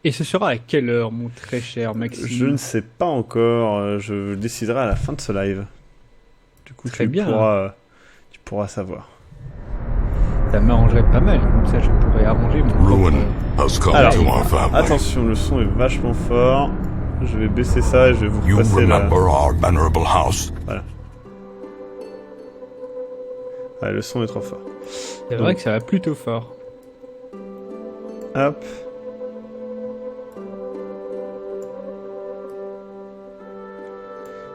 Et ce sera à quelle heure, mon très cher Maxime? Je ne sais pas encore, je déciderai à la fin de ce live. Du coup, Très bien. Tu pourras savoir. Ça m'arrangerait pas mal, comme ça je pourrais arranger mon Ruin propre... has come Alors, to our family. attention, le son est vachement fort. Je vais baisser ça et je vais vous You repasser remember our venerable house. Voilà. Ouais, le son est trop fort. C'est vrai que ça va plutôt fort. Hop.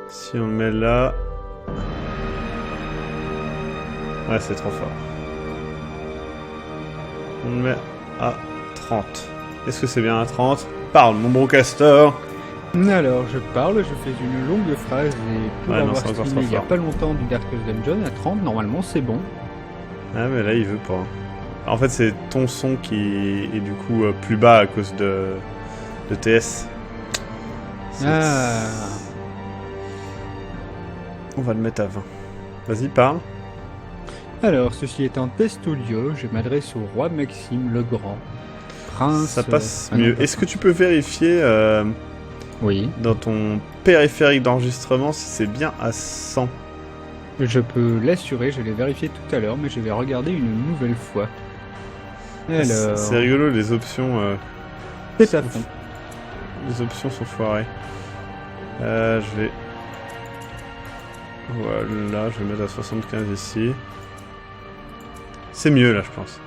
Si on le met là... Ouais, c'est trop fort. On le met à 30. Est-ce que c'est bien à 30? Parle, mon bon castor. Alors, je parle, je fais une longue phrase et pour Ouais, non, avoir c'est encore streamé trop il y a fort. pas longtemps du Darkest Dungeon à 30, normalement c'est bon. Ah, mais là, il veut pas. En fait, c'est ton son qui est du coup plus bas à cause de TS. Ah. On va le mettre à 20. Vas-y, parle. Alors, ceci est un test audio, je m'adresse au roi Maxime le Grand. Prince... Ça passe ah non, mieux. pas Est-ce que tu peux vérifier Oui. dans ton périphérique d'enregistrement si c'est bien à 100? Je peux l'assurer, je l'ai vérifié tout à l'heure, mais je vais regarder une nouvelle fois. Alors... C'est rigolo, les options... C'est à fond. Les options sont foirées. Je vais... Voilà, je vais mettre à 75 ici. C'est mieux là, je pense.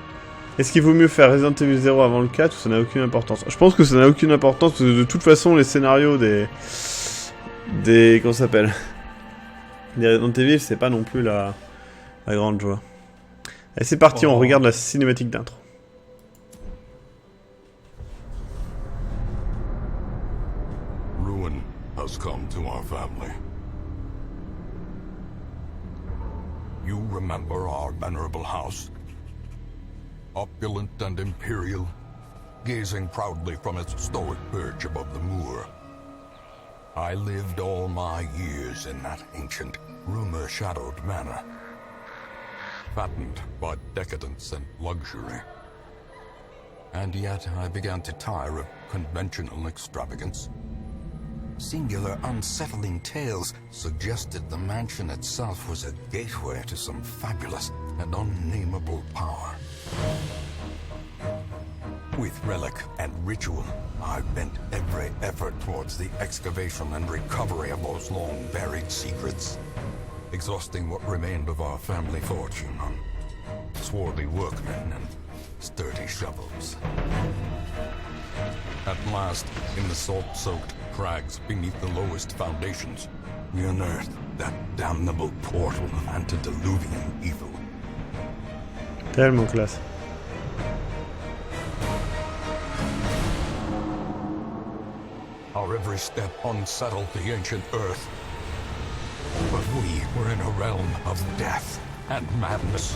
Est-ce qu'il vaut mieux faire Resident Evil 0 avant le 4 ou ça n'a aucune importance? Je pense que ça n'a aucune importance parce que de toute façon, les scénarios des... Comment ça s'appelle? Des Resident Evil, c'est pas non plus la grande joie. Allez, c'est parti, on regarde la cinématique d'intro. Ruin has come to our family. You remember our venerable house? Opulent and imperial, gazing proudly from its stoic perch above the moor. I lived all my years in that ancient, rumor-shadowed manor, fattened by decadence and luxury. And yet I began to tire of conventional extravagance. Singular, unsettling tales suggested the mansion itself was a gateway to some fabulous and unnameable power. With relic and ritual, I bent every effort towards the excavation and recovery of those long-buried secrets, exhausting what remained of our family fortune on swarthy workmen and sturdy shovels. At last, in the salt-soaked crags beneath the lowest foundations, we unearthed that damnable portal antediluvian evil. Tellement classe. Our every step unsettled the ancient earth. But we were in a realm of death and madness.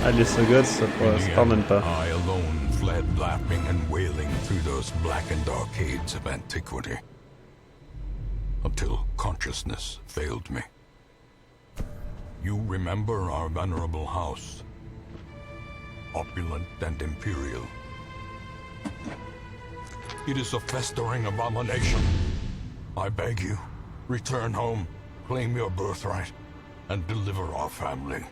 Allez, ce god, ça In se the pardonne end, pas. I alone fled laughing and wailing through those blackened arcades of antiquity. Until consciousness failed me. You remember our venerable house. Opulent and imperial. It is a festering abomination. I beg you, return home, claim your birthright, and deliver our family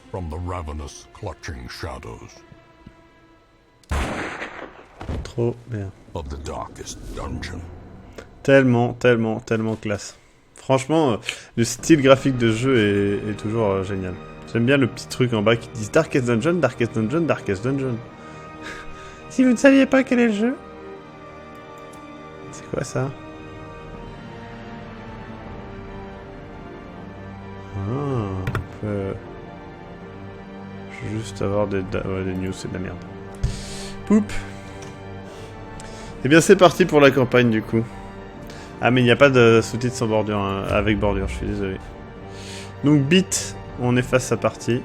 from the ravenous, clutching shadows Trop bien. of the darkest dungeon. Tellement, tellement, tellement classe. Franchement, le style graphique de jeu est toujours génial. J'aime bien le petit truc en bas qui dit Darkest Dungeon, Darkest Dungeon, Darkest Dungeon. Si vous ne saviez pas quel est le jeu... C'est quoi ça? On peut... Juste avoir des news, c'est de la merde. Poup. Eh bien c'est parti pour la campagne du coup. Ah mais il n'y a pas de sous-titres sans bordure, hein, avec bordure, je suis désolé. Donc Bit, on efface sa partie.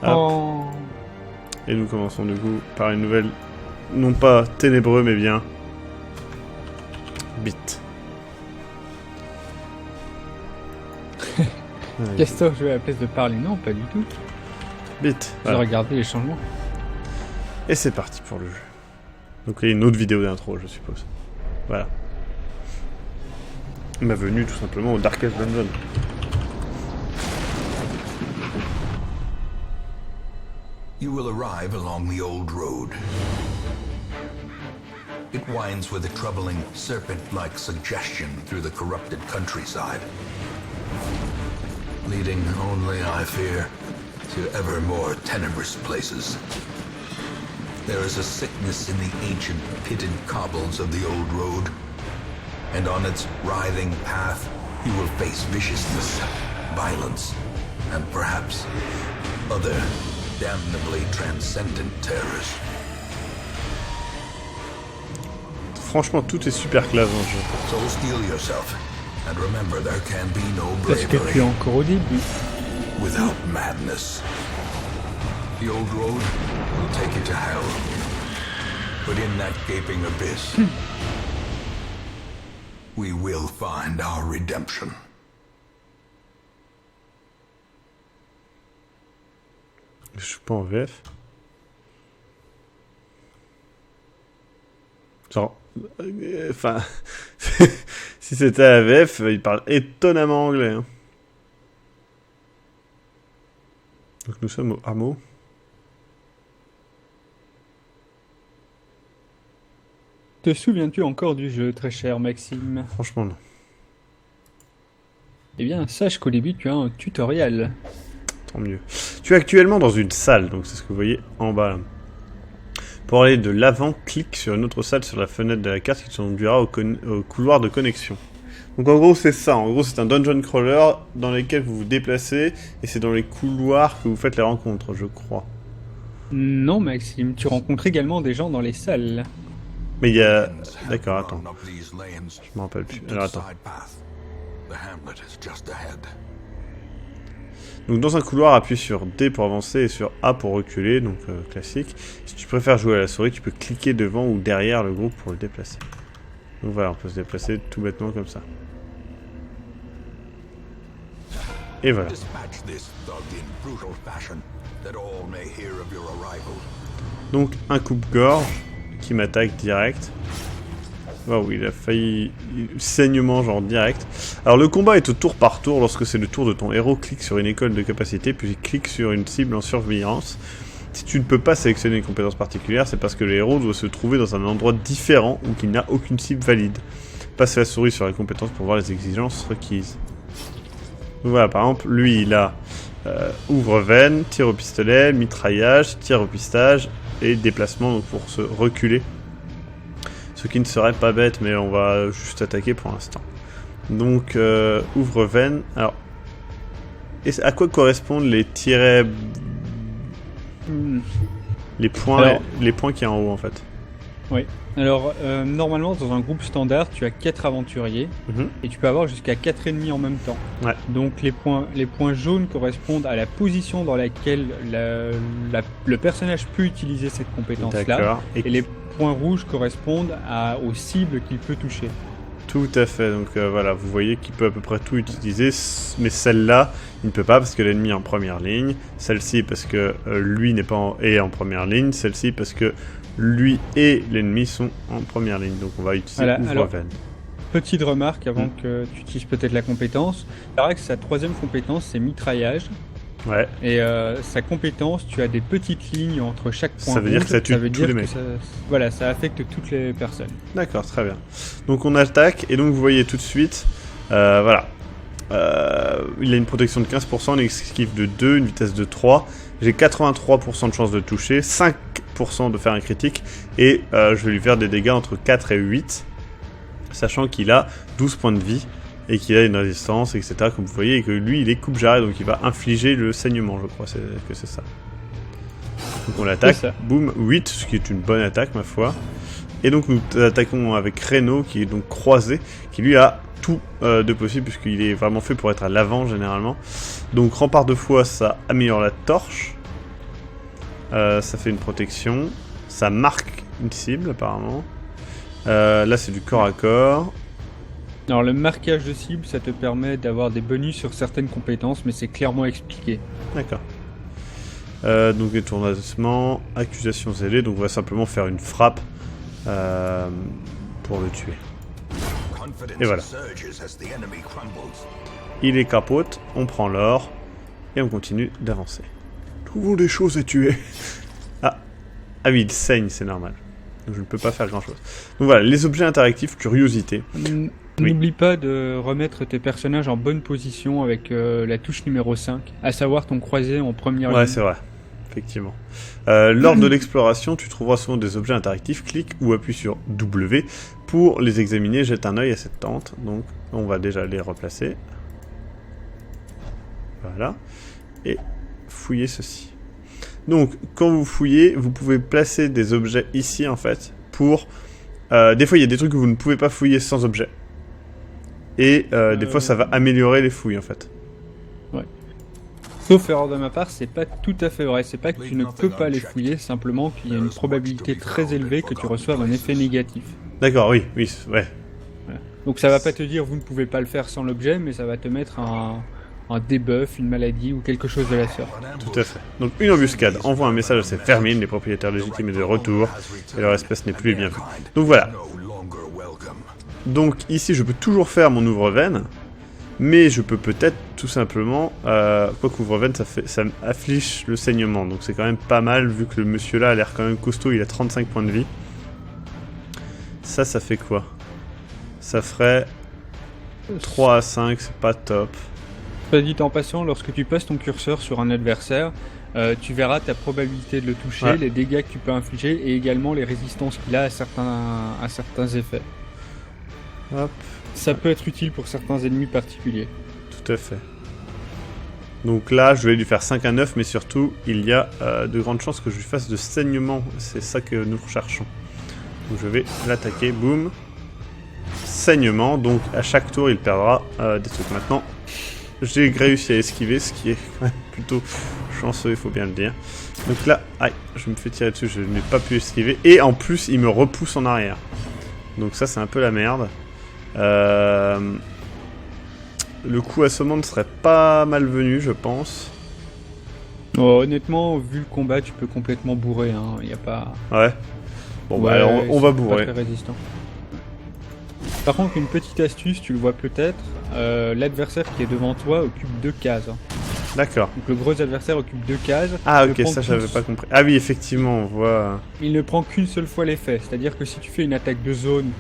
Hop. Oh. Et nous commençons du coup par une nouvelle, non pas ténébreux mais bien Bit. Castor jouait à la place de parler, non, pas du tout. Bit. J'ai Voilà. regardé les changements. Et c'est parti pour le jeu. Donc il y a une autre vidéo d'intro, je suppose. Voilà. Ma venue tout simplement au Darkest Dungeon. You will arrive along the old road. It winds with a troubling serpent-like suggestion through the corrupted countryside, leading only, I fear, to ever more tenebrous places. There is a sickness in the ancient pitted cobbles of the old road, and on its writhing path you will face viciousness, violence, and perhaps other damnably transcendent terrors. Franchement, tout est super classe dans le jeu. So steel yourself, and remember there can be no Parce que tu es bravery encore au début. without madness. The old road will take you to hell, but in that gaping abyss, we will find our redemption. Je suis pas en VF. Genre... Enfin... si c'était à la VF, il parle étonnamment anglais. Hein. Donc nous sommes au hameau. Te souviens-tu encore du jeu, très cher Maxime? Franchement, non. Eh bien, sache qu'au début, tu as un tutoriel. Tant mieux. Tu es actuellement dans une salle, donc c'est ce que vous voyez en bas là. Pour aller de l'avant, clique sur une autre salle sur la fenêtre de la carte qui te conduira au couloir de connexion. Donc en gros c'est ça, en gros c'est un dungeon crawler dans lequel vous vous déplacez et c'est dans les couloirs que vous faites les rencontres, je crois. Non, Maxime, tu rencontres également des gens dans les salles. Mais il y a... D'accord, attends. Run up these lanes Je me rappelle plus. into Alors the attends. side path. The hamlet is just ahead. Donc dans un couloir, appuie sur D pour avancer et sur A pour reculer, donc classique. Si tu préfères jouer à la souris, tu peux cliquer devant ou derrière le groupe pour le déplacer. Donc voilà, on peut se déplacer tout bêtement comme ça. Et voilà. Dispatch this thug in brutal fashion, that all may hear of your arrival. Donc un coupe-gorge qui m'attaque direct. Waouh, il a failli... Saignement genre direct. Alors le combat est au tour par tour. Lorsque c'est le tour de ton héros, clique sur une école de capacité, puis clique sur une cible en surveillance. Si tu ne peux pas sélectionner une compétence particulière, c'est parce que le héros doit se trouver dans un endroit différent ou qu'il n'a aucune cible valide. Passe la souris sur la compétence pour voir les exigences requises. Donc voilà, par exemple, lui il a ouvre-veine, tir au pistolet, mitraillage, tir au pistage et déplacement donc pour se reculer. Ce qui ne serait pas bête, mais on va juste attaquer pour l'instant. Donc, ouvre-veine. Alors, à quoi correspondent les tirets... Les points, Alors, les points qui est en haut, en fait. Oui. Alors, normalement, dans un groupe standard, tu as 4 aventuriers et tu peux avoir jusqu'à 4 ennemis en même temps. Ouais. Donc, les points jaunes correspondent à la position dans laquelle le personnage peut utiliser cette compétence-là. D'accord. Et les points rouges correspondent aux cibles qu'il peut toucher. Tout à fait. Donc voilà, vous voyez qu'il peut à peu près tout utiliser, mais celle-là, il ne peut pas parce que l'ennemi est en première ligne. Celle-ci parce que lui n'est pas est en première ligne. Celle-ci parce que lui et l'ennemi sont en première ligne. Donc on va utiliser ouvre-veine. Petite remarque avant que tu utilises peut-être la compétence. C'est vrai que sa troisième compétence, c'est mitraillage. Ouais. Et sa compétence, tu as des petites lignes entre chaque point. Ça veut dire que ça tue tous les mecs. Voilà, ça affecte toutes les personnes. D'accord, très bien. Donc on attaque, et donc vous voyez tout de suite, voilà. Il a une protection de 15%, une esquive de 2, une vitesse de 3. J'ai 83% de chance de toucher, 5% de faire un critique, et je vais lui faire des dégâts entre 4 et 8, sachant qu'il a 12 points de vie. Et qu'il a une résistance, etc. Comme vous voyez, et que lui, il est coupe-jarret, donc il va infliger le saignement, je crois que c'est ça. Donc on l'attaque, boum, 8, ce qui est une bonne attaque, ma foi. Et donc nous attaquons avec Reno, qui est donc croisé, qui lui a tout de possible, puisqu'il est vraiment fait pour être à l'avant, généralement. Donc rempart de foi, ça améliore la torche. Ça fait une protection. Ça marque une cible, apparemment. Là, c'est du corps à corps. Alors le marquage de cible, ça te permet d'avoir des bonus sur certaines compétences, mais c'est clairement expliqué. D'accord. Donc détournement, accusation zélée, donc on va simplement faire une frappe pour le tuer. Et voilà. Il est capote, on prend l'or, et on continue d'avancer. Trouvons des choses à tuer. Ah oui, il saigne, c'est normal. Donc je ne peux pas faire grand chose. Donc voilà, les objets interactifs, curiosité. N'oublie pas de remettre tes personnages en bonne position avec la touche numéro 5, à savoir ton croisé en première ligne. Ouais, c'est vrai. Effectivement. Lors de l'exploration, tu trouveras souvent des objets interactifs. Clique ou appuie sur W pour les examiner. Jette un œil à cette tente. Donc, on va déjà les replacer. Voilà. Et fouiller ceci. Donc, quand vous fouillez, vous pouvez placer des objets ici, en fait, pour... des fois, il y a des trucs que vous ne pouvez pas fouiller sans objet. Et des fois, ça va améliorer les fouilles, en fait. Ouais. Sauf erreur de ma part, c'est pas tout à fait vrai. C'est pas que tu ne peux pas les fouiller, simplement qu'il y a une probabilité très élevée que tu reçoives un effet négatif. D'accord, oui, ouais. Voilà. Donc ça va pas te dire vous ne pouvez pas le faire sans l'objet, mais ça va te mettre un debuff, une maladie ou quelque chose de la sorte. Tout à fait. Donc une embuscade envoie un message à ses vermines, les propriétaires légitimes et de retour, et leur espèce n'est plus les bienvenus. Donc voilà. Donc ici je peux toujours faire mon ouvre-veine, mais je peux peut-être tout simplement... quoi qu'ouvre-veine ça affiche le saignement, donc c'est quand même pas mal vu que le monsieur là a l'air quand même costaud, il a 35 points de vie. Ça fait quoi? Ça ferait 3 à 5, c'est pas top. Soit dit en passant, lorsque tu passes ton curseur sur un adversaire, tu verras ta probabilité de le toucher, ouais, les dégâts que tu peux infliger et également les résistances qu'il a à certains effets. Hop. Ça peut être utile pour certains ennemis particuliers. Tout à fait. Donc là, je vais lui faire 5 à 9, mais surtout, il y a de grandes chances que je lui fasse de saignement. C'est ça que nous recherchons. Donc je vais l'attaquer, boum. Saignement, donc à chaque tour, il perdra des trucs. Maintenant, j'ai réussi à esquiver, ce qui est quand même plutôt chanceux, il faut bien le dire. Donc là, aïe, je me fais tirer dessus, je n'ai pas pu esquiver. Et en plus, il me repousse en arrière. Donc ça, c'est un peu la merde. Le coup assommant ne serait pas malvenu, je pense. Oh, honnêtement, vu le combat, tu peux complètement bourrer, hein. Y a pas... Ouais. Bon, ouais, bah alors on va bourrer. Pas très résistant. Par contre, une petite astuce, tu le vois peut-être, l'adversaire qui est devant toi occupe 2 cases. Hein. D'accord. Donc le gros adversaire occupe 2 cases. Ah ok, ça j'avais pas compris. Ah oui, effectivement, on voit... Il ne prend qu'une seule fois l'effet, c'est-à-dire que si tu fais une attaque de zone,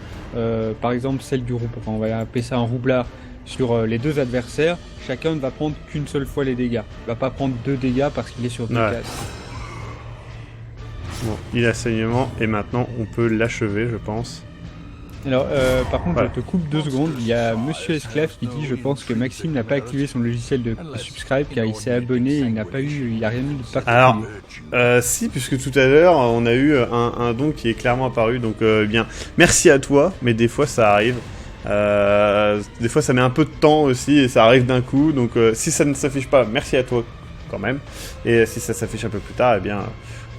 par exemple celle du roublard, enfin, on va appeler ça un roublard, sur les 2 adversaires, chacun ne va prendre qu'une seule fois les dégâts. Il va pas prendre 2 dégâts parce qu'il est sur 2 cases. Bon, il a saignement et maintenant on peut l'achever, je pense. Alors, par contre, voilà, je te coupe 2 secondes. Il y a Monsieur Esclave qui dit, je pense que Maxime n'a pas activé son logiciel de subscribe car il s'est abonné et il n'a rien eu de particulier. Alors, si, puisque tout à l'heure, on a eu un don qui est clairement apparu, donc bien, merci à toi, mais des fois ça arrive. Des fois ça met un peu de temps aussi et ça arrive d'un coup, donc si ça ne s'affiche pas, merci à toi quand même. Et si ça s'affiche un peu plus tard, eh bien,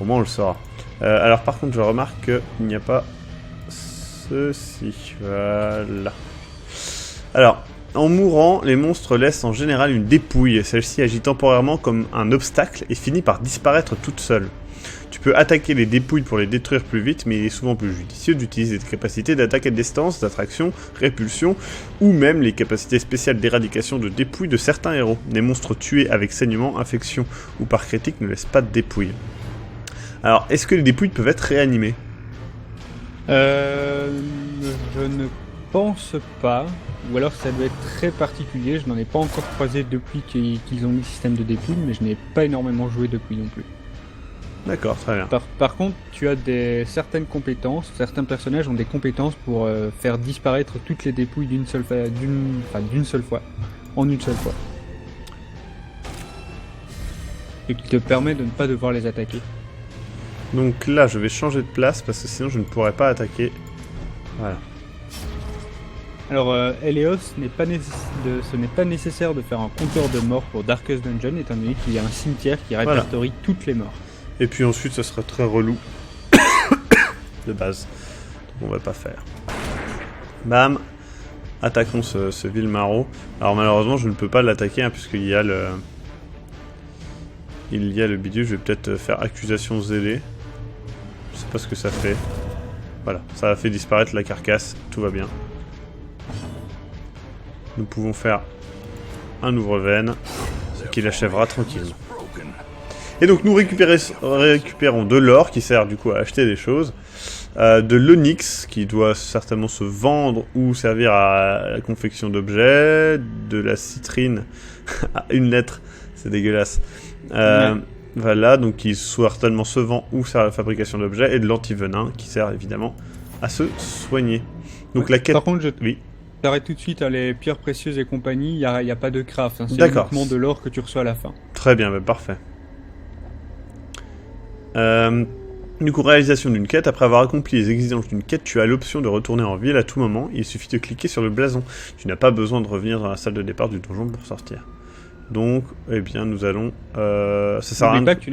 au moins on le saura. Alors par contre, je remarque qu'il n'y a pas... Ceci, voilà. Alors, en mourant, les monstres laissent en général une dépouille. Celle-ci agit temporairement comme un obstacle et finit par disparaître toute seule. Tu peux attaquer les dépouilles pour les détruire plus vite, mais il est souvent plus judicieux d'utiliser des capacités d'attaque à distance, d'attraction, répulsion, ou même les capacités spéciales d'éradication de dépouilles de certains héros. Les monstres tués avec saignement, infection ou par critique ne laissent pas de dépouilles. Alors, est-ce que les dépouilles peuvent être réanimées ? Je ne pense pas, ou alors ça doit être très particulier, je n'en ai pas encore croisé depuis qu'ils ont mis le système de dépouille, mais je n'ai pas énormément joué depuis non plus. D'accord, très bien. Par contre, tu as certaines compétences, certains personnages ont des compétences pour faire disparaître toutes les dépouilles d'une seule fois, en une seule fois. Et qui te permet de ne pas devoir les attaquer. Donc là, je vais changer de place parce que sinon je ne pourrais pas attaquer. Voilà. Alors, Helios, ce n'est pas nécessaire de faire un compteur de morts pour Darkest Dungeon, étant donné qu'il y a un cimetière qui répertorie toutes les morts. Et puis ensuite, ça serait très relou. De base. Donc on va pas faire. Bam. Attaquons ce vil maraud. Alors malheureusement, je ne peux pas l'attaquer, hein, puisqu'il y a le... il y a le bidule. Je vais peut-être faire accusation zélée. Je sais pas ce que ça fait. Voilà, ça a fait disparaître la carcasse. Tout va bien. Nous pouvons faire un ouvre-veine, ce qui l'achèvera tranquillement. Et donc nous récupérons de l'or qui sert du coup à acheter des choses, de l'onyx qui doit certainement se vendre ou servir à la confection d'objets, de la citrine à une lettre, c'est dégueulasse. Voilà, donc qui certainement se vend ou sert à la fabrication d'objets, et de l'antivenin qui sert évidemment à se soigner. Donc la quête... Par contre, Oui. t'arrêtes tout de suite, les pierres précieuses et compagnie, il y a pas de craft, hein, c'est D'accord. uniquement de l'or que tu reçois à la fin. Très bien, bah, parfait. Du coup, réalisation d'une quête. Après avoir accompli les exigences d'une quête, tu as l'option de retourner en ville à tout moment. Il suffit de cliquer sur le blason. Tu n'as pas besoin de revenir dans la salle de départ du donjon pour sortir. Donc, eh bien, nous allons... ça sert à rien. N'oublie pas que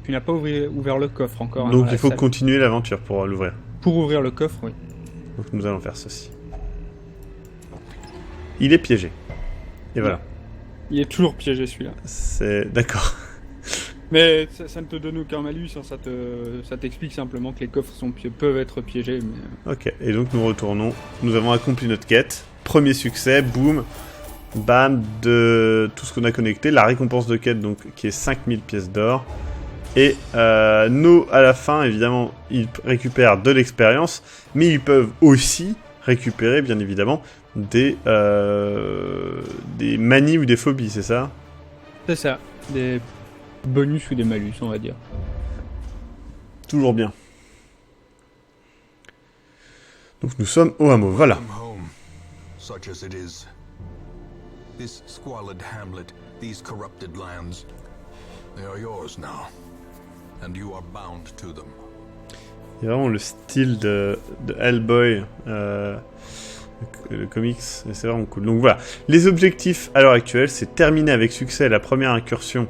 tu n'as pas ouvert le coffre encore. Donc, dans il faut la salle. continuer l'aventure pour l'ouvrir. Pour ouvrir le coffre, oui. Donc, nous allons faire ceci. Il est piégé. Et voilà. Il est toujours piégé celui-là. C'est... D'accord. Mais ça ne te donne aucun malus, hein, ça t'explique simplement que les coffres peuvent être piégés. Mais... Ok, et donc nous retournons. Nous avons accompli notre quête. Premier succès, boum. Bam, de tout ce qu'on a connecté. La récompense de quête, donc, qui est 5000 pièces d'or. Et nous, à la fin, évidemment, ils récupèrent de l'expérience. Mais ils peuvent aussi récupérer, bien évidemment, des manies ou des phobies, c'est ça ? C'est ça, des bonus ou des malus, on va dire. Toujours bien. Donc nous sommes au hameau, voilà. Come home, such as it is. This squalid hamlet, these corrupted lands, they are yours now, and you are bound to them. Il y a vraiment le style de Hellboy, le comics, et c'est vraiment cool. Donc voilà, les objectifs à l'heure actuelle, c'est terminer avec succès la première incursion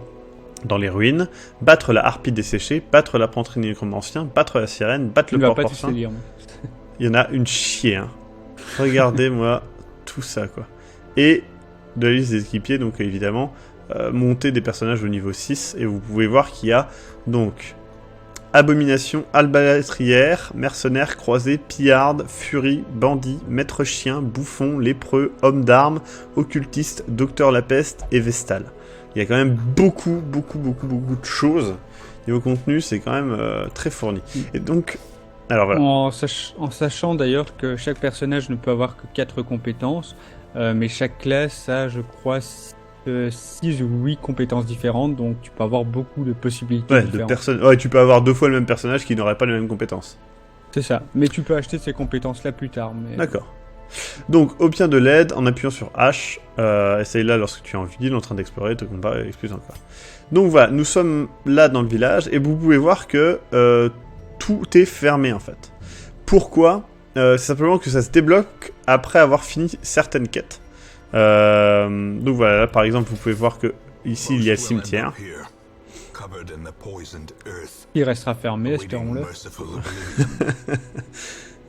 dans les ruines, battre la harpie desséchée, battre l'apprenti nécromancien, battre la sirène, battre le porc porcin. Il y en a une chier, hein. Regardez-moi tout ça, quoi. Et de la liste des équipiers, donc évidemment, monter des personnages au niveau 6, et vous pouvez voir qu'il y a donc Abomination, Albalatrière, Mercenaire, Croisé, Pillarde, Furie, Bandit, Maître Chien, Bouffon, Lépreux, Homme d'Armes, Occultiste, Docteur la Peste et Vestal. Il y a quand même beaucoup de choses. Niveau contenu, c'est quand même très fourni. Et donc, alors voilà. En sachant d'ailleurs que chaque personnage ne peut avoir que 4 compétences, mais chaque classe a, je crois, 6 ou 8 compétences différentes, donc tu peux avoir beaucoup de possibilités différentes. Ouais, tu peux avoir 2 fois le même personnage qui n'aurait pas les mêmes compétences. C'est ça, mais tu peux acheter ces compétences-là plus tard. Mais... D'accord. Donc, obtiens de l'aide en appuyant sur H. Essaye-la lorsque tu es en ville, en train d'explorer, te combat et excuse encore. Donc voilà, nous sommes là dans le village, et vous pouvez voir que tout est fermé en fait. Pourquoi ? C'est simplement que ça se débloque après avoir fini certaines quêtes. Donc voilà, là, par exemple, vous pouvez voir que ici il y a le cimetière. Il restera fermé, espérons-le.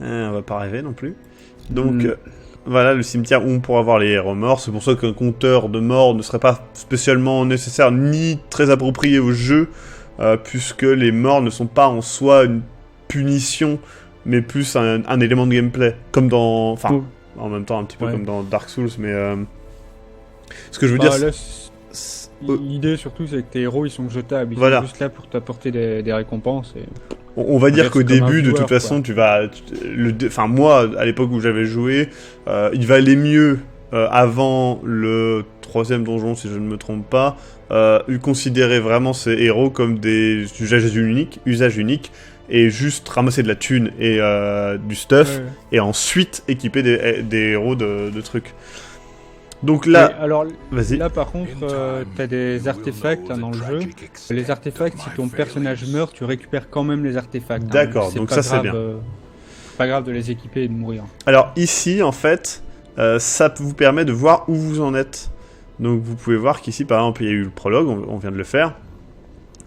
On va pas rêver non plus. Donc voilà le cimetière où on pourra voir les héros morts. C'est pour ça qu'un compteur de morts ne serait pas spécialement nécessaire ni très approprié au jeu, puisque les morts ne sont pas en soi une punition, mais plus un élément de gameplay, comme dans... Enfin, en même temps un petit peu comme dans Dark Souls, mais... Ce que je veux dire... Là, l'idée surtout, c'est que tes héros, ils sont jetables. Ils sont juste là pour t'apporter des récompenses. Et... On va dire qu'au début, de toute façon, tu vas... Enfin, moi, à l'époque où j'avais joué, il valait mieux, avant le 3e donjon, si je ne me trompe pas, considérer vraiment ces héros comme des usages uniques, et juste ramasser de la thune et du stuff, et ensuite équiper des héros de trucs. Donc là, alors, vas-y. Là par contre, t'as des artefacts dans le jeu. Les artefacts, si ton personnage meurt, tu récupères quand même les artefacts. D'accord, donc ça c'est bien. Pas grave de les équiper et de mourir. Alors ici, en fait, ça vous permet de voir où vous en êtes. Donc vous pouvez voir qu'ici, par exemple, il y a eu le prologue, on vient de le faire.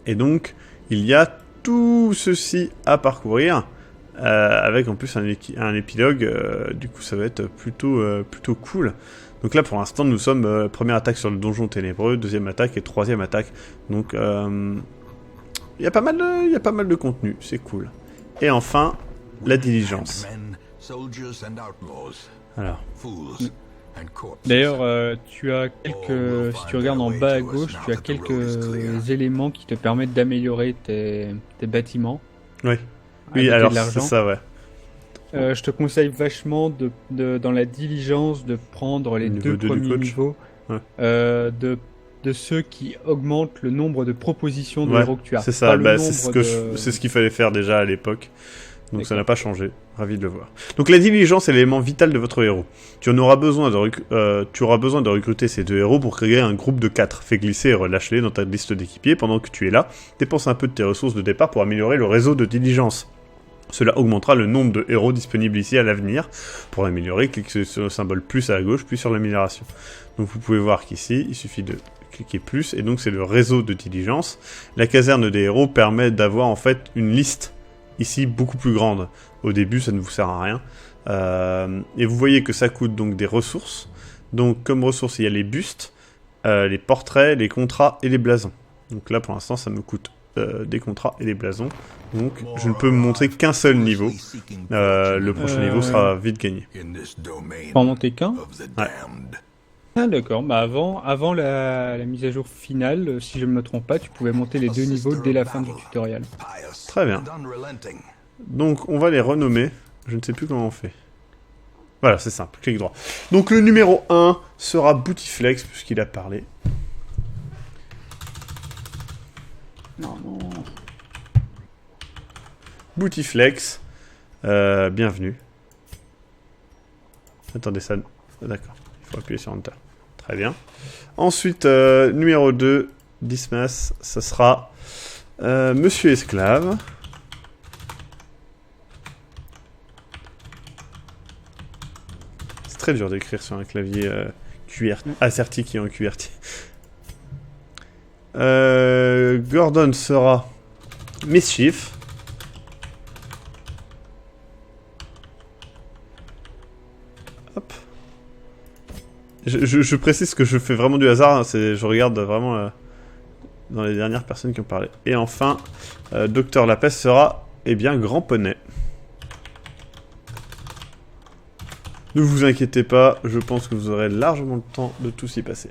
Et donc, il y a tout ceci à parcourir, avec en plus un épilogue. Du coup, ça va être plutôt cool. Donc là, pour l'instant, nous sommes première attaque sur le donjon ténébreux, deuxième attaque et troisième attaque. Donc, il y a pas mal de contenu, c'est cool. Et enfin, la diligence. Alors. D'ailleurs, tu as si tu regardes en bas à gauche, tu as quelques éléments qui te permettent d'améliorer tes bâtiments. Oui. Oui, alors c'est ça, ouais. Je te conseille vachement dans la diligence de prendre les deux premiers niveaux de ceux qui augmentent le nombre de propositions de héros que tu as. C'est ça, c'est ce qu'il fallait faire déjà à l'époque. Donc ça n'a pas changé, ravi de le voir. Donc la diligence est l'élément vital de votre héros. Tu auras besoin de recruter ces 2 héros pour créer un groupe de 4. Fais glisser et relâche-les dans ta liste d'équipiers pendant que tu es là. Dépense un peu de tes ressources de départ pour améliorer le réseau de diligence. Cela augmentera le nombre de héros disponibles ici à l'avenir. Pour l'améliorer, cliquez sur le symbole plus à la gauche, puis sur l'amélioration. Donc vous pouvez voir qu'ici, il suffit de cliquer plus, et donc c'est le réseau de diligence. La caserne des héros permet d'avoir en fait une liste ici beaucoup plus grande. Au début, ça ne vous sert à rien. Et vous voyez que ça coûte donc des ressources. Donc comme ressources, il y a les bustes, les portraits, les contrats et les blasons. Donc là, pour l'instant, ça me coûte des contrats et des blasons. Donc je ne peux me montrer qu'un seul niveau. Le prochain niveau sera vite gagné. Pas en monter qu'un ? Ouais. Ah d'accord, bah avant la mise à jour finale, si je ne me trompe pas, tu pouvais monter les 2 niveaux dès la fin du tutoriel. Très bien. Donc on va les renommer. Je ne sais plus comment on fait. Voilà, c'est simple, clic droit. Donc le numéro 1 sera Bootyflex, puisqu'il a parlé. Non. Bootyflex, bienvenue. Attendez, ça... D'accord, il faut appuyer sur Enter. Très bien. Ensuite, numéro 2, Dismas, ça sera Monsieur Esclave. C'est très dur d'écrire sur un clavier ACERTY qui est en QWERTY. Gordon sera Mischief. Hop. Je précise que je fais vraiment du hasard, hein, je regarde vraiment dans les dernières personnes qui ont parlé. Et enfin, Docteur Lapes sera, Grand Poney. Ne vous inquiétez pas, je pense que vous aurez largement le temps de tout s'y passer.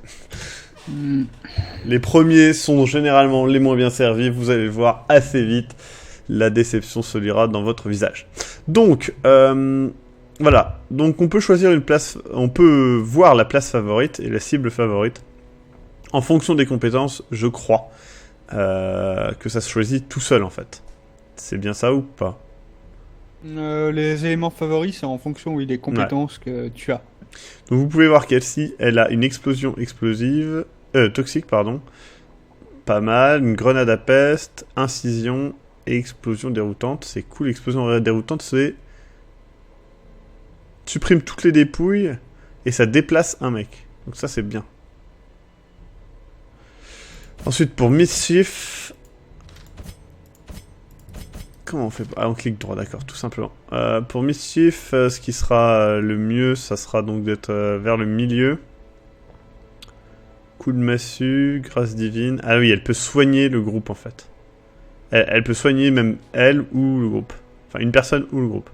Les premiers sont généralement les moins bien servis, vous allez le voir assez vite, la déception se lira dans votre visage. Donc, voilà, donc on peut choisir une place, on peut voir la place favorite et la cible favorite. En fonction des compétences, je crois que ça se choisit tout seul en fait. C'est bien ça ou pas ? Les éléments favoris, c'est en fonction des compétences que tu as. Donc vous pouvez voir qu'elle-ci, elle a une explosion explosive, toxique, pardon. Pas mal, une grenade à peste, incision et explosion déroutante. C'est cool, explosion déroutante, c'est... supprime toutes les dépouilles et ça déplace un mec. Donc ça, c'est bien. Ensuite, pour Mischief... Comment on fait ? Ah, on clique droit, d'accord, tout simplement. Pour Mischief, ce qui sera le mieux, ça sera donc d'être vers le milieu. Coup de massue, grâce divine. Ah oui, elle peut soigner le groupe, en fait. Elle peut soigner même elle ou le groupe. Enfin, une personne ou le groupe.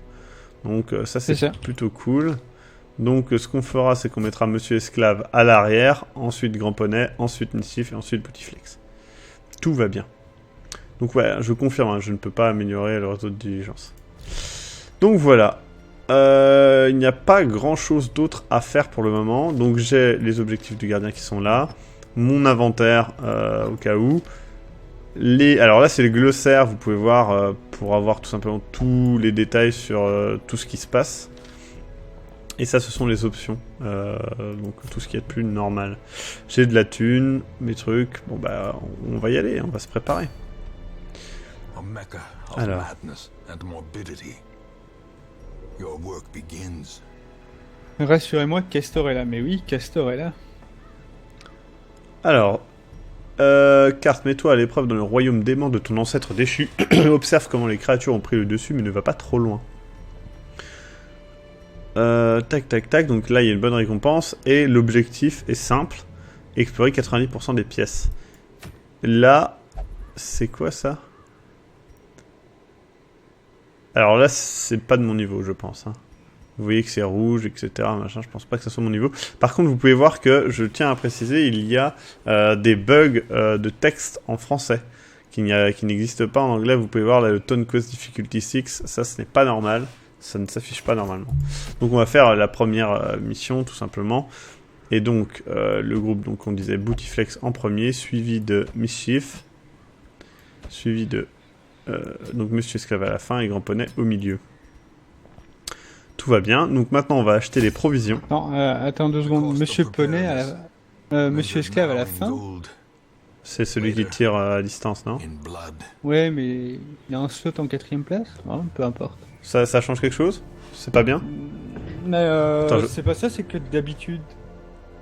Donc ça, c'est plutôt cool. Donc ce qu'on fera, c'est qu'on mettra Monsieur Esclave à l'arrière, ensuite Grand Poney, ensuite Mischief et ensuite Bootyflex. Tout va bien. Donc ouais, je confirme, hein, je ne peux pas améliorer le réseau de diligence. Donc voilà. Il n'y a pas grand chose d'autre à faire pour le moment. Donc j'ai les objectifs du gardien qui sont là. Mon inventaire au cas où. Alors là c'est le glossaire, vous pouvez voir pour avoir tout simplement tous les détails sur tout ce qui se passe. Et ça ce sont les options. Donc tout ce qui est de plus normal. J'ai de la thune, mes trucs. Bon bah on va y aller, on va se préparer. Alors. Rassurez-moi, Castor est là. Mais oui, Castor est là. Alors, carte, mets-toi à l'épreuve dans le royaume dément de ton ancêtre déchu. Observe comment les créatures ont pris le dessus, mais ne va pas trop loin. Tac, tac, tac. Donc là, il y a une bonne récompense. Et l'objectif est simple. Explorer 90% des pièces. Là, c'est quoi ça? Alors là, c'est pas de mon niveau, je pense. Hein. Vous voyez que c'est rouge, etc. Machin, je pense pas que ça soit mon niveau. Par contre, vous pouvez voir que, je tiens à préciser, il y a des bugs de texte en français qui n'existent pas en anglais. Vous pouvez voir là, le Tone Cost Difficulty 6. Ça, ce n'est pas normal. Ça ne s'affiche pas normalement. Donc on va faire la première mission, tout simplement. Et donc, le groupe, donc on disait Bootyflex en premier, suivi de Mischief, suivi de donc Monsieur Esclave à la fin et Grand Poney au milieu. Tout va bien. Donc maintenant, on va acheter les provisions. Non, attends 2 secondes. Monsieur Poney, Monsieur Esclave à la fin. C'est celui qui tire à distance, non? Ouais, mais il y a un slot en 4ème place. Ah, peu importe. Ça change quelque chose? C'est pas bien? Mais Attends, c'est pas ça, c'est que d'habitude...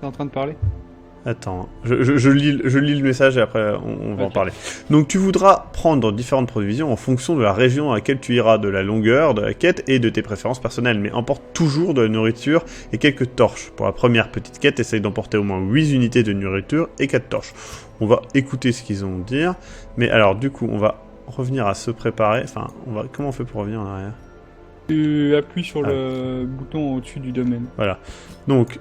T'es en train de parler? Attends, je lis le message et après on va en parler. Donc tu voudras prendre différentes provisions en fonction de la région à laquelle tu iras, de la longueur de la quête et de tes préférences personnelles, mais emporte toujours de la nourriture et quelques torches. Pour la première petite quête, essaye d'emporter au moins 8 unités de nourriture et 4 torches. On va écouter ce qu'ils ont à dire, mais alors du coup on va revenir à se préparer, enfin comment on fait pour revenir en arrière? Tu appuies sur le bouton au-dessus du domaine. Voilà, donc...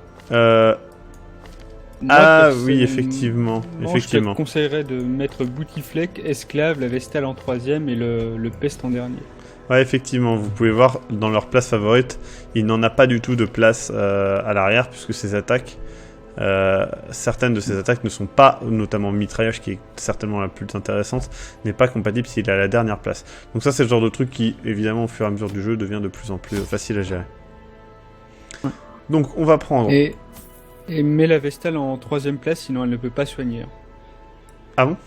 Moi, oui, effectivement. Je te conseillerais de mettre Bootyflex, Esclave, la Vestale en 3ème et le Peste en dernier. Ouais, effectivement, vous pouvez voir dans leur place favorite, il n'en a pas du tout de place à l'arrière, puisque ses attaques, certaines de ses attaques ne sont pas, notamment mitraillage, qui est certainement la plus intéressante, n'est pas compatible s'il est à la dernière place. Donc ça, c'est le genre de truc qui, évidemment, au fur et à mesure du jeu, devient de plus en plus facile à gérer. Ouais. Donc, on va prendre... Et mets la Vestale en 3ème place, sinon elle ne peut pas soigner. Ah bon?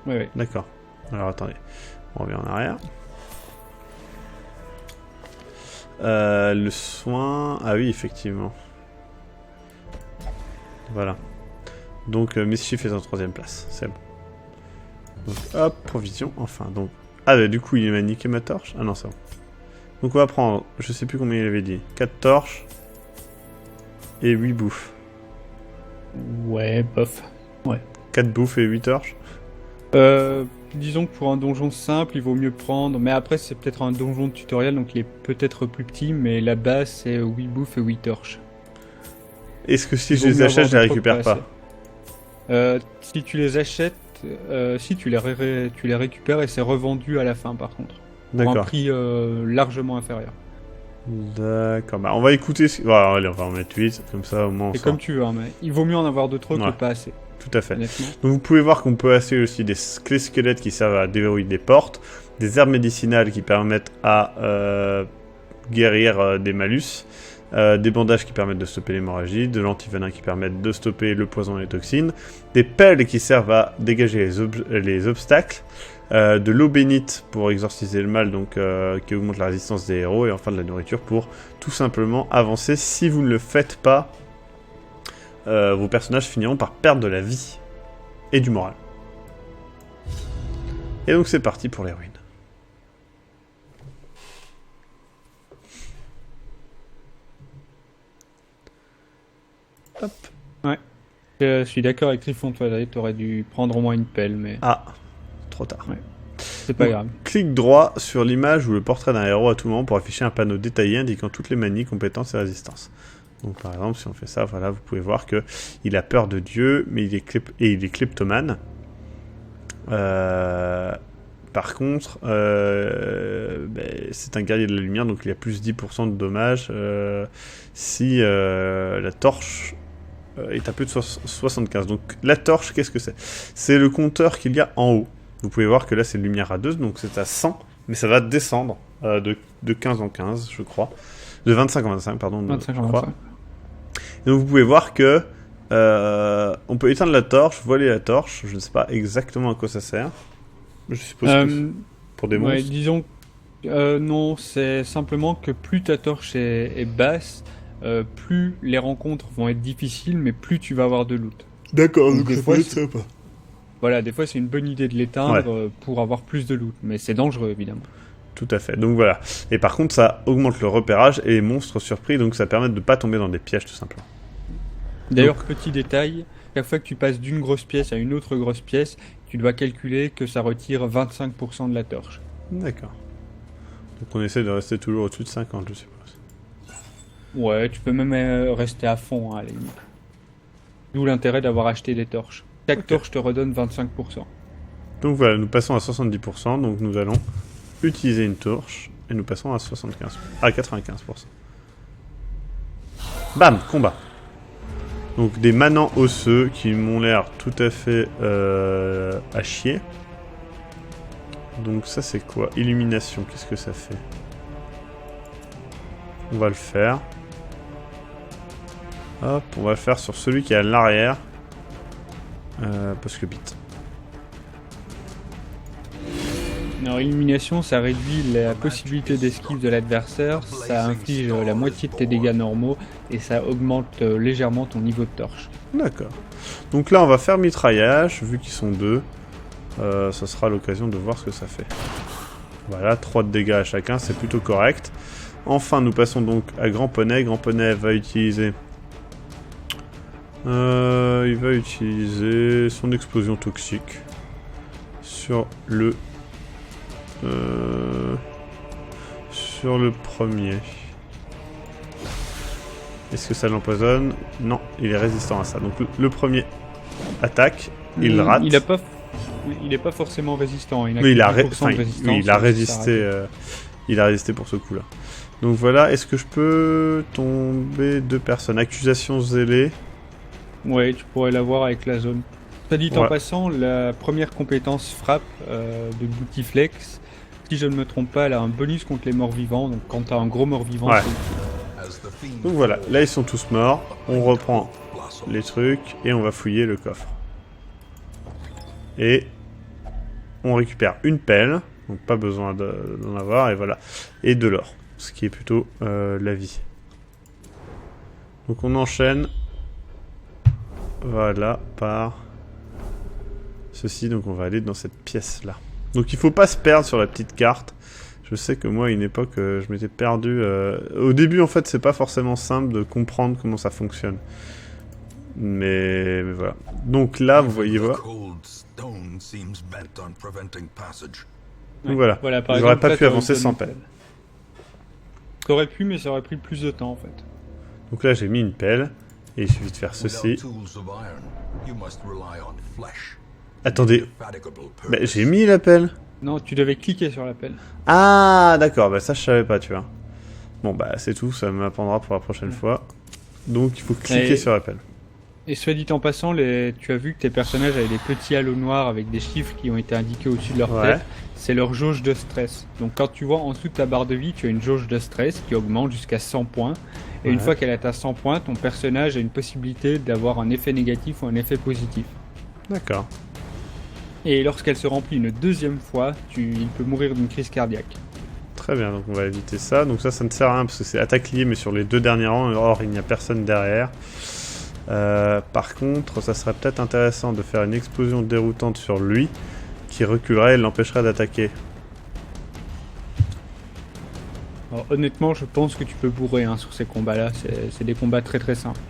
Ouais. D'accord. Alors attendez, on revient en arrière. Le soin... Ah oui, effectivement. Voilà. Donc Mischief est en 3ème place, c'est bon. Donc hop, provision, enfin. Donc... Ah bah du coup il m'a niqué ma torche. Ah non, c'est bon. Donc on va prendre, je sais plus combien il avait dit, 4 torches et 8 bouffes. Ouais, bof. Ouais. 4 bouffes et 8 torches. Disons que pour un donjon simple, il vaut mieux prendre... Mais après, c'est peut-être un donjon de tutoriel, donc il est peut-être plus petit, mais la base, c'est 8 bouffes et 8 torches. Est-ce que si je les achète, je les récupère pas? Si tu les achètes, si tu les récupères et c'est revendu à la fin, par contre. Pour un prix largement inférieur. D'accord, bah on va écouter... Voilà, allez, on va en mettre 8, comme ça au moins on c'est comme tu veux, hein, mais il vaut mieux en avoir de trop que pas assez. Tout à fait. Honnêtement. Donc vous pouvez voir qu'on peut acheter aussi des clés squelettes qui servent à déverrouiller des portes, des herbes médicinales qui permettent à guérir des malus, des bandages qui permettent de stopper l'hémorragie, de l'antivenin qui permettent de stopper le poison et les toxines, des pelles qui servent à dégager les obstacles, de l'eau bénite pour exorciser le mal, donc qui augmente la résistance des héros, et enfin de la nourriture pour tout simplement avancer. Si vous ne le faites pas, vos personnages finiront par perdre de la vie et du moral. Et donc c'est parti pour les ruines. Hop. Ouais. Je suis d'accord avec Trifon, t'aurais dû prendre au moins une pelle, mais... Ah, trop tard. Ouais. C'est pas grave. Clique droit sur l'image ou le portrait d'un héros à tout moment pour afficher un panneau détaillé indiquant toutes les manies, compétences et résistances. Donc par exemple, si on fait ça, voilà, vous pouvez voir que il a peur de Dieu, mais il est kleptomane. Par contre, c'est un guerrier de la lumière, donc il a plus 10% de dommages si la torche est à plus de 75. Donc la torche, qu'est-ce que c'est? C'est le compteur qu'il y a en haut. Vous pouvez voir que là c'est lumière radeuse, donc c'est à 100, mais ça va descendre de 15 en 15, je crois. De 25 en 25, pardon. 25 en 25. 25. Et donc vous pouvez voir que on peut éteindre la torche, voiler la torche. Je ne sais pas exactement à quoi ça sert. Je suppose que pour des monstres. Ouais, disons, non, c'est simplement que plus ta torche est basse, plus les rencontres vont être difficiles, mais plus tu vas avoir de loot. D'accord, donc ça des fois, peut être sympa. Voilà, des fois c'est une bonne idée de l'éteindre pour avoir plus de loot, mais c'est dangereux évidemment. Tout à fait. Donc voilà. Et par contre, ça augmente le repérage et les monstres surpris, donc ça permet de pas tomber dans des pièges tout simplement. D'ailleurs, petit détail, chaque fois que tu passes d'une grosse pièce à une autre grosse pièce, tu dois calculer que ça retire 25% de la torche. D'accord. Donc on essaie de rester toujours au-dessus de 50, je suppose. Ouais, tu peux même rester à fond, hein, à la limite. D'où l'intérêt d'avoir acheté des torches. Chaque torche te redonne 25%. Donc voilà, nous passons à 70%, donc nous allons utiliser une torche, et nous passons à 95%. Bam, combat. Donc des manants osseux qui m'ont l'air tout à fait à chier. Donc ça c'est quoi? Illumination, qu'est-ce que ça fait? On va le faire. Hop, on va le faire sur celui qui est à l'arrière. Parce que bite. Alors, illumination, ça réduit la possibilité d'esquive de l'adversaire, ça inflige la moitié de tes dégâts normaux et ça augmente légèrement ton niveau de torche. D'accord. Donc là on va faire mitraillage, vu qu'ils sont deux. Ça sera l'occasion de voir ce que ça fait. Voilà, 3 de dégâts à chacun, c'est plutôt correct. Enfin, nous passons donc à Grand Poney. Grand Poney va utiliser... il va utiliser son explosion toxique sur le premier. Est-ce que ça l'empoisonne? Non, il est résistant à ça. Donc le premier attaque, il rate. Il est pas forcément résistant. Il a, mais il a, 10% de résistance, oui, il a résisté. Il a résisté pour ce coup-là. Donc voilà, est-ce que je peux tomber 2 personnes? Accusation zélée. Ouais, tu pourrais l'avoir avec la zone. Ça dit en passant, la première compétence frappe de Boutiflex, si je ne me trompe pas, elle a un bonus contre les morts vivants. Donc quand t'as un gros mort vivant, ouais. Donc voilà, là ils sont tous morts. On reprend les trucs et on va fouiller le coffre. Et on récupère une pelle, donc pas besoin d'en avoir, et voilà. Et de l'or, ce qui est plutôt la vie. Donc on enchaîne. Voilà, par ceci, donc on va aller dans cette pièce-là. Donc il faut pas se perdre sur la petite carte. Je sais que moi, à une époque, je m'étais perdu. Au début, en fait, c'est pas forcément simple de comprendre comment ça fonctionne. Mais voilà. Donc là, vous voyez, voilà. Donc voilà. J'aurais pas pu avancer sans pelle. T'aurais pu, mais ça aurait pris plus de temps, en fait. Donc là, j'ai mis une pelle. Et il suffit de faire ceci. Attendez. Bah, j'ai mis la pelle. Non, tu devais cliquer sur la pelle. Ah, d'accord. Bah ça, je savais pas, tu vois. Bon, bah c'est tout. Ça m'apprendra pour la prochaine fois. Donc, il faut cliquer sur la pelle. Et soit dit en passant, tu as vu que tes personnages avaient des petits halos noirs avec des chiffres qui ont été indiqués au-dessus de leur tête. C'est leur jauge de stress. Donc quand tu vois en dessous de ta barre de vie, tu as une jauge de stress qui augmente jusqu'à 100 points. Et une fois qu'elle atteint 100 points, ton personnage a une possibilité d'avoir un effet négatif ou un effet positif. D'accord. Et lorsqu'elle se remplit une deuxième fois, il peut mourir d'une crise cardiaque. Très bien, donc on va éviter ça. Donc ça ne sert à rien parce que c'est attaque liée mais sur les 2 derniers rangs. Or, il n'y a personne derrière. Par contre, ça serait peut-être intéressant de faire une explosion déroutante sur lui qui reculerait et l'empêcherait d'attaquer. Alors, honnêtement, je pense que tu peux bourrer sur ces combats-là. C'est des combats très très simples.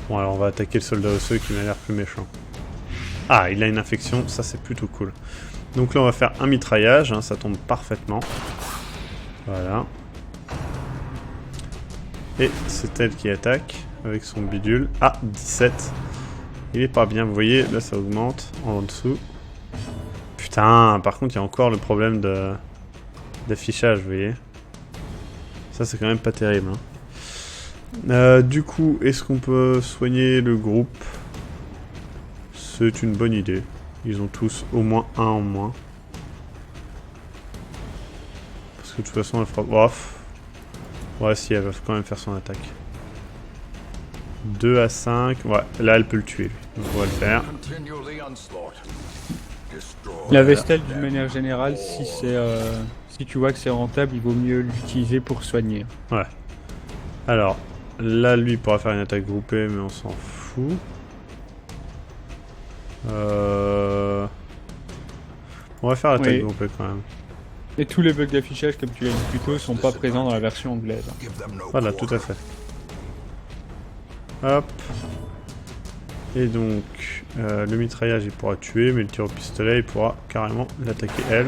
Bon, alors on va attaquer le soldat osseux qui m'a l'air plus méchant. Ah, il a une infection, ça c'est plutôt cool. Donc là, on va faire un mitraillage, ça tombe parfaitement. Voilà. Et c'est elle qui attaque avec son bidule. Ah, 17. Il est pas bien, vous voyez, là ça augmente en dessous. Putain, par contre, il y a encore le problème d'affichage, vous voyez. Ça, c'est quand même pas terrible. Du coup, est-ce qu'on peut soigner le groupe? C'est une bonne idée. Ils ont tous au moins un en moins. Parce que de toute façon, elle fera... Ouf. Ouais, si, elle va quand même faire son attaque. 2 à 5. Ouais, là, elle peut le tuer. Donc, on va le faire. La Vestale, d'une manière générale, si tu vois que c'est rentable, il vaut mieux l'utiliser pour soigner. Ouais. Alors, là, lui pourra faire une attaque groupée, mais on s'en fout. On va faire l'attaque groupée quand même. Et tous les bugs d'affichage, comme tu l'as dit plus tôt, sont pas présents dans la version anglaise. Give them no Voilà, tout à quarter. fait. Hop. Et donc, le mitraillage, il pourra tuer, mais le tir au pistolet, il pourra carrément l'attaquer elle.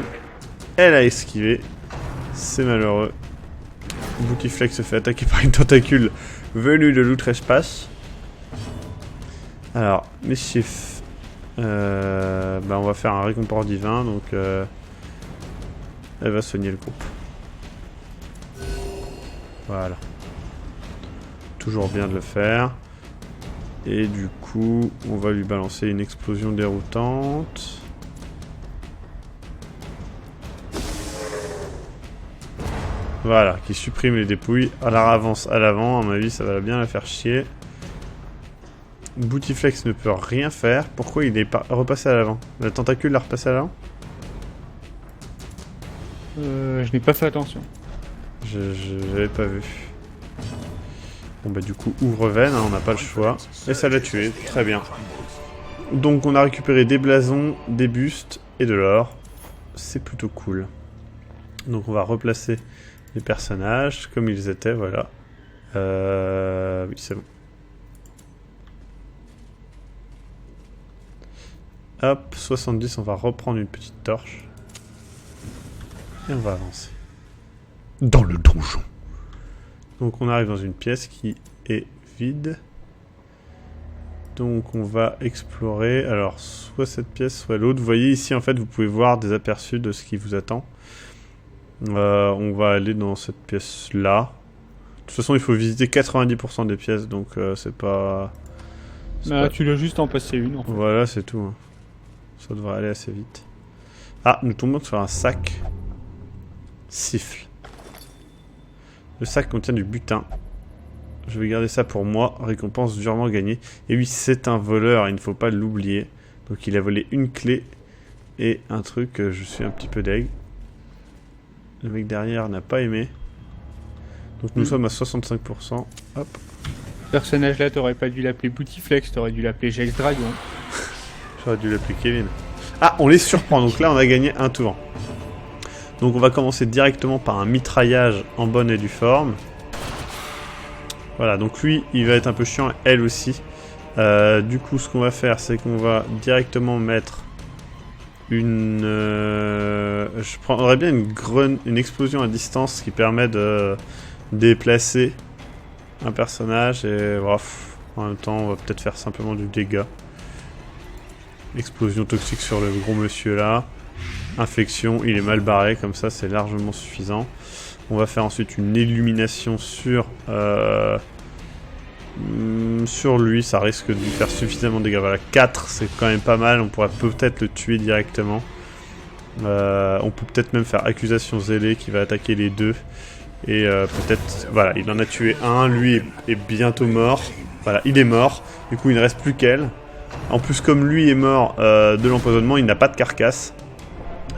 Elle a esquivé. C'est malheureux. Bootyflex se fait attaquer par une tentacule venue de l'outre-espace. Alors, Mischief. On va faire un réconfort divin, donc elle va soigner le groupe. Voilà. Toujours bien de le faire. Et du coup, on va lui balancer une explosion déroutante. Voilà, qui supprime les dépouilles. À la avance à l'avant, à mon avis, ça va bien la faire chier. Bootyflex ne peut rien faire. Pourquoi il est repassé à l'avant? La tentacule l'a repassé à l'avant? Je n'ai pas fait attention. J'avais pas vu. Bon bah du coup, ouvre veine, hein, on n'a pas le choix. Et ça l'a tué, très bien. Donc on a récupéré des blasons, des bustes et de l'or. C'est plutôt cool. Donc on va replacer les personnages comme ils étaient, voilà. Oui, c'est bon. Hop, 70, on va reprendre une petite torche. Et on va avancer. Dans le donjon. Donc on arrive dans une pièce qui est vide. Donc on va explorer, alors soit cette pièce, soit l'autre. Vous voyez ici en fait vous pouvez voir des aperçus de ce qui vous attend. On va aller dans cette pièce là. De toute façon il faut visiter 90% des pièces donc c'est pas... Bah, tu dois juste en passer une. En fait. Voilà c'est tout. Hein. Ça devrait aller assez vite. Ah, nous tombons sur un sac. Siffle. Le sac contient du butin. Je vais garder ça pour moi. Récompense durement gagnée. Et oui, c'est un voleur, il ne faut pas l'oublier. Donc il a volé une clé et un truc, je suis un petit peu deg. Le mec derrière n'a pas aimé. Donc nous sommes à 65%. Hop. Ce personnage-là, t'aurais pas dû l'appeler Bootyflex, t'aurais dû l'appeler Jax Dragon. J'aurais dû l'appeler Kevin. Ah, on les surprend. Donc là, on a gagné un tour. Donc on va commencer directement par un mitraillage en bonne et due forme. Voilà, donc lui, il va être un peu chiant, elle aussi. Du coup, ce qu'on va faire, c'est qu'on va directement mettre une... je prendrais bien une explosion à distance qui permet de déplacer un personnage. Et bref, en même temps, on va peut-être faire simplement du dégât. Explosion toxique sur le gros monsieur là. Infection, il est mal barré, comme ça c'est largement suffisant. On va faire ensuite une illumination sur lui, ça risque de lui faire suffisamment de dégâts. Voilà, 4 c'est quand même pas mal, on pourrait peut-être le tuer directement. On peut peut-être même faire accusation zélée qui va attaquer les deux. Et peut-être, voilà, il en a tué un, lui est bientôt mort. Voilà, il est mort, du coup il ne reste plus qu'elle. En plus comme lui est mort de l'empoisonnement, il n'a pas de carcasse.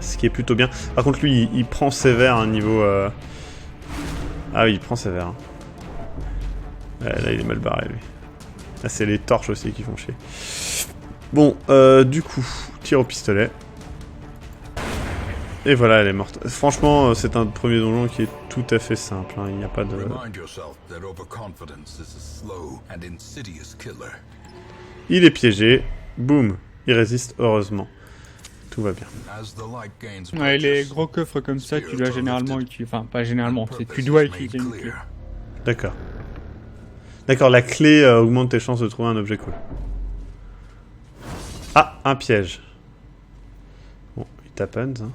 Ce qui est plutôt bien. Par contre, lui, il prend sévère un niveau... Ah oui, il prend sévère. Hein. Ouais, là, il est mal barré, lui. Là, c'est les torches aussi qui font chier. Bon, du coup, tir au pistolet. Et voilà, elle est morte. Franchement, c'est un premier donjon qui est tout à fait simple. Hein. Il n'y a pas de... Il est piégé. Boum. Il résiste, heureusement. Tout va bien. Ouais, les gros coffres comme ça, tu dois généralement utiliser... Enfin, pas généralement, tu dois utiliser une clé. D'accord. D'accord, la clé augmente tes chances de trouver un objet cool. Ah, un piège. Bon, it happens. Hein.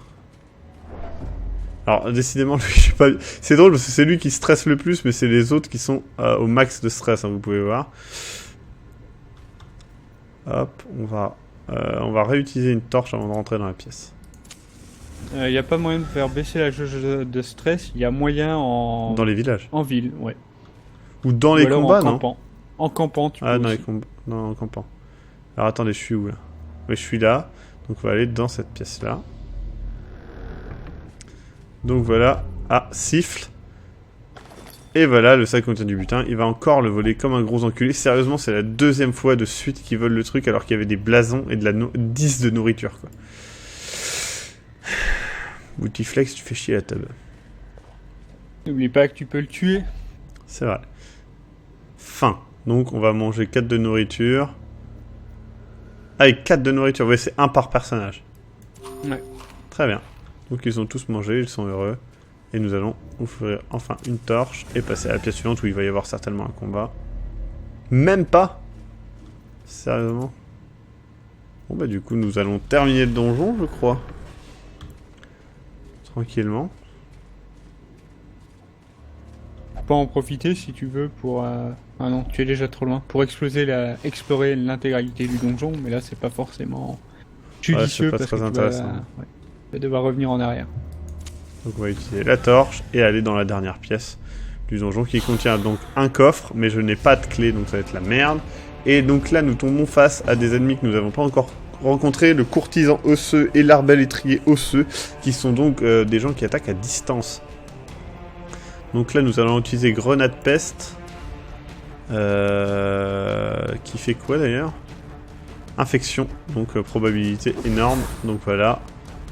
Alors, décidément, lui, je sais pas... C'est drôle parce que c'est lui qui stresse le plus, mais c'est les autres qui sont au max de stress, hein, vous pouvez voir. Hop, on va réutiliser une torche avant de rentrer dans la pièce. Il n'y a pas moyen de faire baisser la jauge de stress, il y a moyen en... Dans les villages. En ville, ouais. Ou dans les combats, non? En campant, tu peux dans aussi. les combats. Non, en campant. Alors attendez, je suis où là? Oui, je suis là. Donc on va aller dans cette pièce-là. Donc voilà. Ah, siffle. Et voilà, le sac contient du butin. Il va encore le voler comme un gros enculé. Sérieusement, c'est la deuxième fois de suite qu'il vole le truc alors qu'il y avait des blasons et de 10 de nourriture, quoi. Boutiflex, tu fais chier la table. N'oublie pas que tu peux le tuer. C'est vrai. Faim. Donc on va manger 4 de nourriture. Avec 4 de nourriture, ouais, c'est 1 par personnage. Ouais. Très bien. Donc ils ont tous mangé, ils sont heureux. Et nous allons ouvrir enfin une torche et passer à la pièce suivante où il va y avoir certainement un combat. Même pas. Sérieusement. Bon bah du coup nous allons terminer le donjon, je crois. Tranquillement. Tu peux en profiter si tu veux pour... Ah non, tu es déjà trop loin. Pour explorer l'intégralité du donjon, mais là c'est pas forcément judicieux pas parce très que intéressant. tu vas devoir revenir en arrière. Donc on va utiliser la torche et aller dans la dernière pièce du donjon qui contient donc un coffre, mais je n'ai pas de clé, donc ça va être la merde. Et donc là nous tombons face à des ennemis que nous n'avons pas encore rencontrés, le courtisan osseux et l'arbalétrier osseux, qui sont donc des gens qui attaquent à distance. Donc là nous allons utiliser grenade peste, qui fait quoi d'ailleurs? Infection, donc probabilité énorme, donc voilà.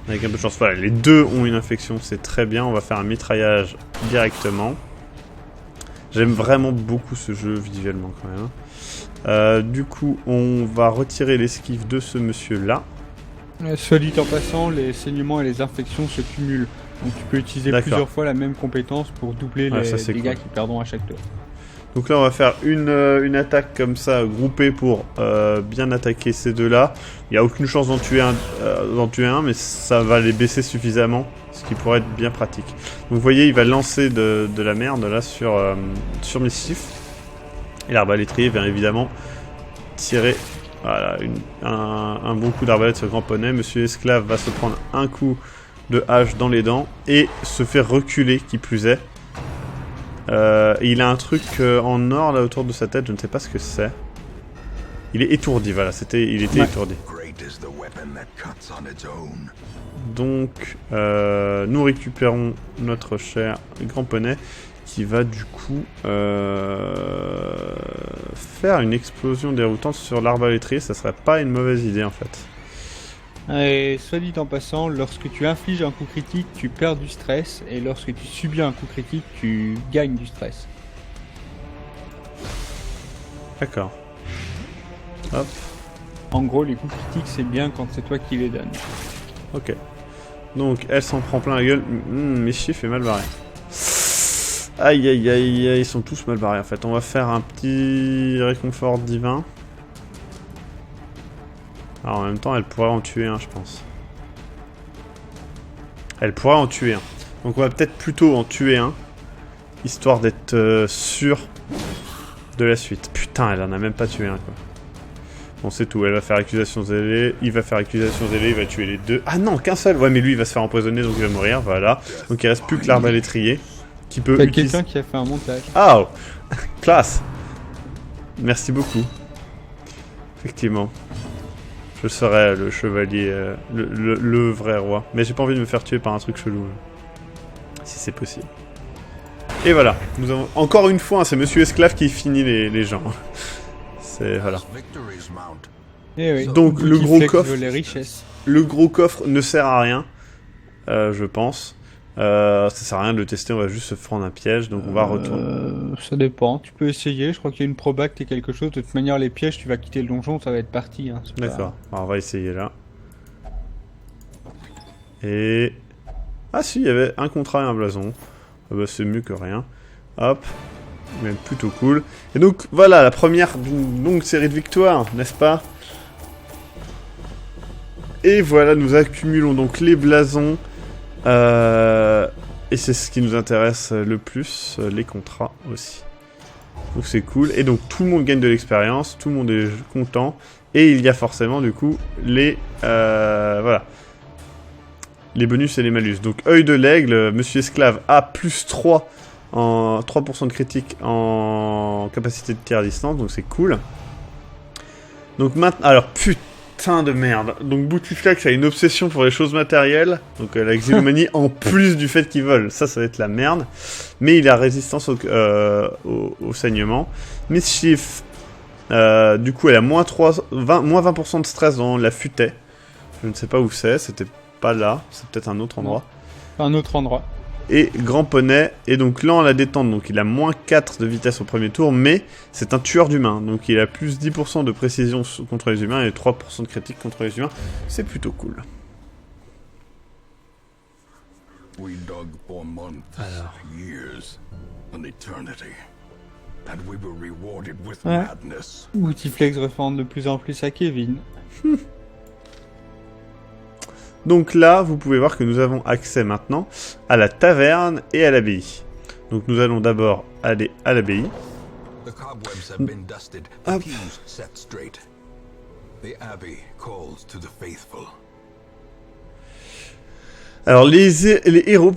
Avec un peu de chance, voilà, les deux ont une infection, c'est très bien, on va faire un mitraillage directement. J'aime vraiment beaucoup ce jeu visuellement quand même. Du coup, on va retirer l'esquive de ce monsieur-là. Soit dit en passant, les saignements et les infections se cumulent. Donc tu peux utiliser plusieurs fois la même compétence pour doubler les dégâts qu'ils perdront à chaque tour. Donc là on va faire une attaque comme ça, groupée pour bien attaquer ces deux-là. Il n'y a aucune chance d'en tuer un, mais ça va les baisser suffisamment, ce qui pourrait être bien pratique. Donc vous voyez, il va lancer de la merde là sur Mischief. Et l'arbalétrier vient évidemment tirer voilà, un bon coup d'arbalète sur le grand poney. Monsieur Esclave va se prendre un coup de hache dans les dents et se faire reculer, qui plus est. Il a un truc en or là autour de sa tête, je ne sais pas ce que c'est. Il est étourdi, voilà, il était étourdi. Donc, nous récupérons notre cher grand poney qui va du coup faire une explosion déroutante sur l'arbalétrier. Ça serait pas une mauvaise idée en fait. Et soit dit en passant, lorsque tu infliges un coup critique, tu perds du stress, et lorsque tu subis un coup critique, tu gagnes du stress. D'accord. Hop. En gros, les coups critiques, c'est bien quand c'est toi qui les donnes. Ok. Donc, elle s'en prend plein la gueule. Mischief est mal barré. Aïe, aïe, aïe, aïe, ils sont tous mal barrés en fait. On va faire un petit réconfort divin. Alors en même temps, elle pourrait en tuer un, je pense. Elle pourrait en tuer un. Donc on va peut-être plutôt en tuer un. Histoire d'être sûr de la suite. Putain, elle en a même pas tué un, quoi. Bon, c'est tout. Elle va faire accusation zélée. Il va faire accusation zélée. Il va tuer les deux. Ah non, qu'un seul. Ouais, mais lui, il va se faire empoisonner, donc il va mourir. Voilà. Donc il reste plus que l'arbalétrier. Qui peut utiliser... quelqu'un qui a fait un montage. Ah, classe. Merci beaucoup. Effectivement. Je serai le chevalier, le vrai roi. Mais j'ai pas envie de me faire tuer par un truc chelou. Si c'est possible. Et voilà. Nous avons encore une fois, hein, c'est Monsieur Esclave qui finit les gens. C'est... voilà. Eh oui. Donc le gros coffre... les richesses. Le gros coffre ne sert à rien. Je pense. Ça sert à rien de le tester, on va juste se prendre un piège, donc on va retourner. Ça dépend, tu peux essayer, je crois qu'il y a une proba que t'es quelque chose, de toute manière les pièges, tu vas quitter le donjon, ça va être parti. Hein, d'accord, alors on va essayer là. Et... ah si, il y avait un contrat et un blason. Ah bah, c'est mieux que rien. Hop, même plutôt cool. Et donc voilà, la première d'une longue série de victoires, n'est-ce pas? Et voilà, nous accumulons donc les blasons. Et c'est ce qui nous intéresse le plus, les contrats aussi. Donc c'est cool. Et donc tout le monde gagne de l'expérience, tout le monde est content. Et il y a forcément du coup les voilà, les bonus et les malus. Donc œil de l'aigle, Monsieur Esclave a plus 3 en 3% de critique en capacité de tir à distance, donc c'est cool. Donc maintenant, alors putain de merde. Donc Boutiflex a une obsession pour les choses matérielles. Donc la xylomanie en plus du fait qu'il vole. Ça va être la merde. Mais il a résistance au saignement. Mischief, du coup elle a moins 20% de stress dans la futaie. Je ne sais pas où c'est. C'était pas là. C'est peut-être un autre endroit. Un autre endroit. Et Grand Poney est donc lent à la détente, donc il a moins 4 de vitesse au premier tour, mais c'est un tueur d'humains, donc il a plus 10% de précision contre les humains et 3% de critique contre les humains, c'est plutôt cool. We dug for months, years, an eternity. And we were rewarded with Ouais. madness. Boutiflex ressemble de plus en plus à Kevin. Donc là, vous pouvez voir que nous avons accès maintenant à la taverne et à l'abbaye. Donc nous allons d'abord aller à l'abbaye. The cobwebs have been dusted, the Hop. pews set straight. The abbey calls to the faithful. Alors les héros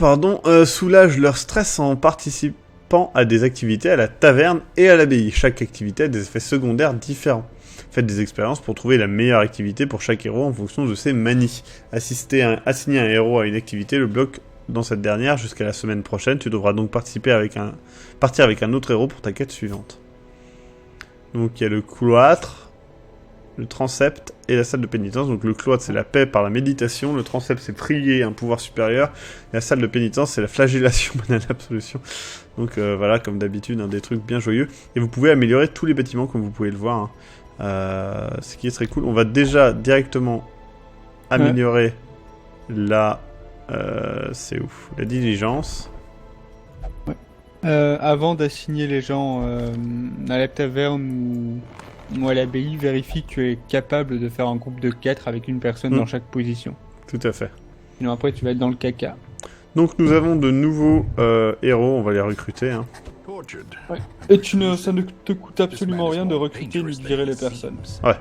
soulagent leur stress en participant à des activités à la taverne et à l'abbaye. Chaque activité a des effets secondaires différents. Faites des expériences pour trouver la meilleure activité pour chaque héros en fonction de ses manies. Assigner un héros à une activité le bloque dans cette dernière jusqu'à la semaine prochaine. Tu devras donc partir avec un autre héros pour ta quête suivante. Donc il y a le cloître, le transept et la salle de pénitence. Donc le cloître c'est la paix par la méditation, le transept c'est prier un pouvoir supérieur, et la salle de pénitence c'est la flagellation banale absolution. Donc voilà, comme d'habitude, des trucs bien joyeux. Et vous pouvez améliorer tous les bâtiments comme vous pouvez le voir. Ce qui est très cool. On va déjà directement améliorer c'est ouf, la diligence. Avant d'assigner les gens à la taverne ou à l'abbaye, vérifie que tu es capable de faire un groupe de 4 avec une personne dans chaque position. Tout à fait. Sinon après tu vas être dans le caca. Donc nous avons de nouveaux héros, on va les recruter. Tortured. Et ça ne te coûte absolument rien de recruter ni de virer les personnes. Ouais.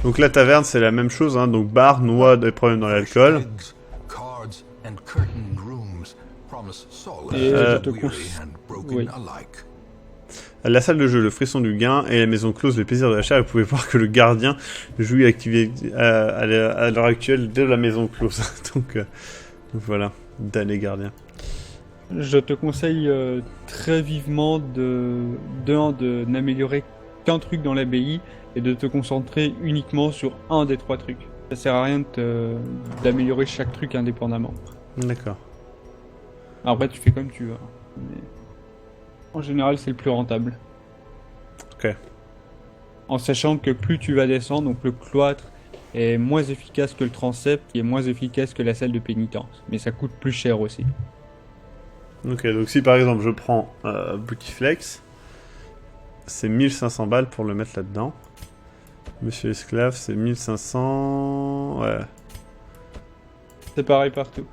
Donc la taverne c'est la même chose, donc bar, noix, des problèmes dans l'alcool. Eggs, cards, and curtained rooms promise solace Et to je the te weary and broken oui. alike. La salle de jeu, le frisson du gain, et la maison close, les plaisirs de la chair. Vous pouvez voir que le gardien jouit à l'heure actuelle de la maison close. Donc voilà, d'aller gardien. Je te conseille très vivement de n'améliorer qu'un truc dans l'abbaye et de te concentrer uniquement sur un des 3 trucs. Ça sert à rien d'améliorer chaque truc indépendamment. D'accord. Après tu fais comme tu veux. Mais en général c'est le plus rentable. Ok. En sachant que plus tu vas descendre, donc le cloître est moins efficace que le transept, qui est moins efficace que la salle de pénitence. Mais ça coûte plus cher aussi. Ok, donc si par exemple je prends Boutiflex, c'est 1500 balles pour le mettre là-dedans. Monsieur Esclave, c'est 1500... Ouais. C'est pareil partout.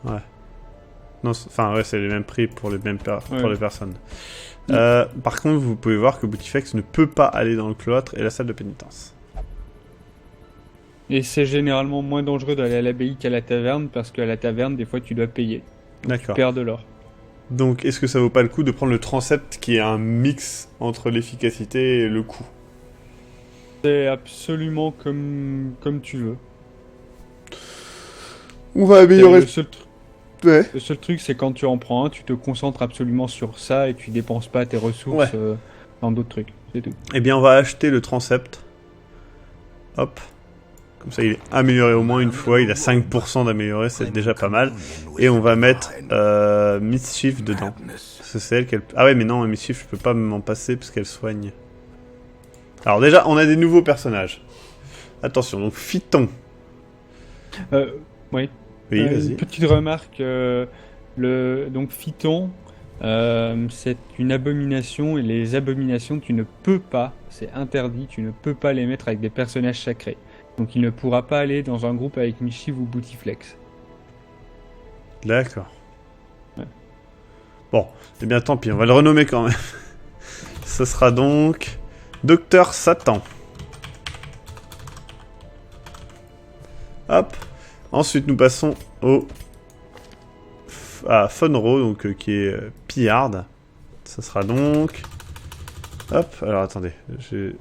Ouais. Non, c'est les mêmes prix pour les personnes. Par contre, vous pouvez voir que Boutiflex ne peut pas aller dans le cloître et la salle de pénitence. Et c'est généralement moins dangereux d'aller à l'abbaye qu'à la taverne, parce qu'à la taverne, des fois, tu dois payer. Tu D'accord. perds de l'or. Donc, est-ce que ça vaut pas le coup de prendre le transept qui est un mix entre l'efficacité et le coût? C'est absolument comme tu veux. On va améliorer... Le seul truc, c'est quand tu en prends un, tu te concentres absolument sur ça et tu dépenses pas tes ressources dans d'autres trucs. C'est tout. Eh bien, on va acheter le transept. Hop. Comme ça, il est amélioré au moins une fois. Il a 5% d'améliorer, c'est déjà pas mal. Et on va mettre Mischief dedans. C'est celle qu'elle... Ah ouais, mais non, Mischief, je peux pas m'en passer parce qu'elle soigne. Alors déjà, on a des nouveaux personnages. Attention, donc Phyton. Oui. Oui, vas-y. Petite remarque, donc Phyton, c'est une abomination, et les abominations, tu ne peux pas, c'est interdit, tu ne peux pas les mettre avec des personnages sacrés. Donc il ne pourra pas aller dans un groupe avec Mischief ou Boutiflex. D'accord. Ouais. Bon, eh bien tant pis, on va le renommer quand même. Ce sera donc Docteur Satan. Hop. Ensuite, nous passons à Fonro, donc qui est pillarde. Ça sera donc... Hop, alors attendez, j'ai...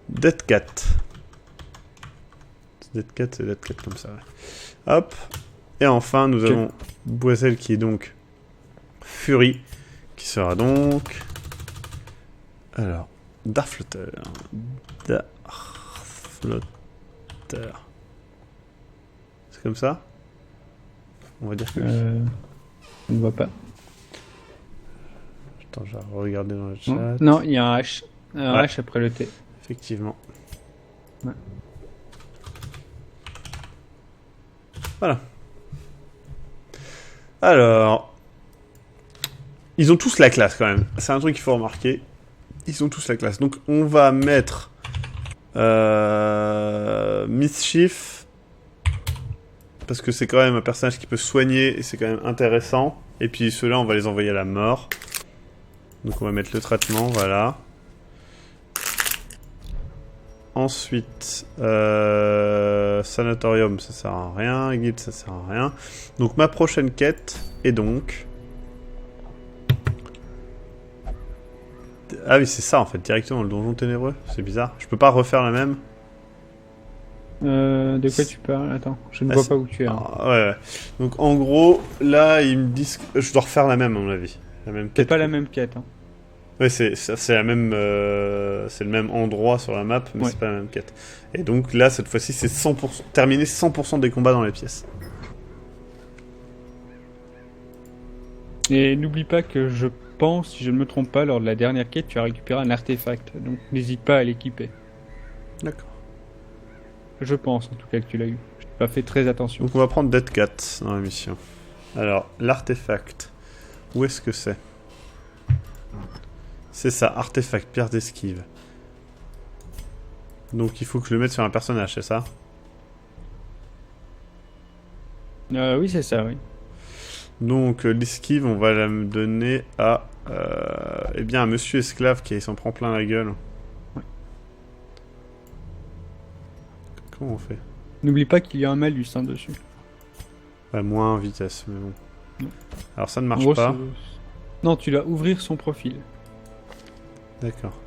Dead Cat. Dead Cat, c'est Dead Cat comme ça. Ouais. Hop. Et enfin, nous avons Boiselle qui est donc Fury, qui sera donc... Alors, Darflutter. Darflutter. C'est comme ça? On va dire que oui. Je ne vois pas. Attends, je vais regarder dans le chat. Non, il y a un H. Un Ouais. H après le T. Effectivement. Ouais. Voilà. Alors... Ils ont tous la classe, quand même. C'est un truc qu'il faut remarquer. Ils ont tous la classe. Donc, on va mettre... Mischief... Parce que c'est quand même un personnage qui peut soigner et c'est quand même intéressant. Et puis ceux-là, on va les envoyer à la mort. Donc on va mettre le traitement, voilà. Ensuite, Sanatorium, ça sert à rien. Guide, ça sert à rien. Donc ma prochaine quête est donc... Ah oui, c'est ça en fait, directement le donjon ténébreux. C'est bizarre. Je peux pas refaire la même. De quoi tu parles? Attends, je ne vois pas où tu es. Ah, ouais. Donc en gros, là, ils me disent que je dois refaire la même, à mon avis. La même C'est quête. pas la même quête. Hein. Ouais, c'est la même, c'est le même endroit sur la map, mais Ouais. c'est pas la même quête. Et donc là, cette fois-ci, c'est 100%, terminer 100% des combats dans les pièces. Et n'oublie pas que je pense, si je ne me trompe pas, lors de la dernière quête, tu as récupéré un artefact. Donc n'hésite pas à l'équiper. D'accord. Je pense en tout cas que tu l'as eu. Je n'ai pas fait très attention. Donc on va prendre Dead Cat dans la mission. Alors, l'artefact. Où est-ce que c'est? C'est ça, artefact, pierre d'esquive. Donc il faut que je le mette sur un personnage, c'est ça? Oui, c'est ça, oui. Donc l'esquive, on va la me donner à... eh bien, à Monsieur Esclave qui s'en prend plein la gueule. Ouais. Comment on fait? N'oublie pas qu'il y a un malus hein, dessus. Bah, moins en vitesse, mais bon. Ouais. Alors ça ne En marche gros, pas. non, tu dois ouvrir son profil. D'accord.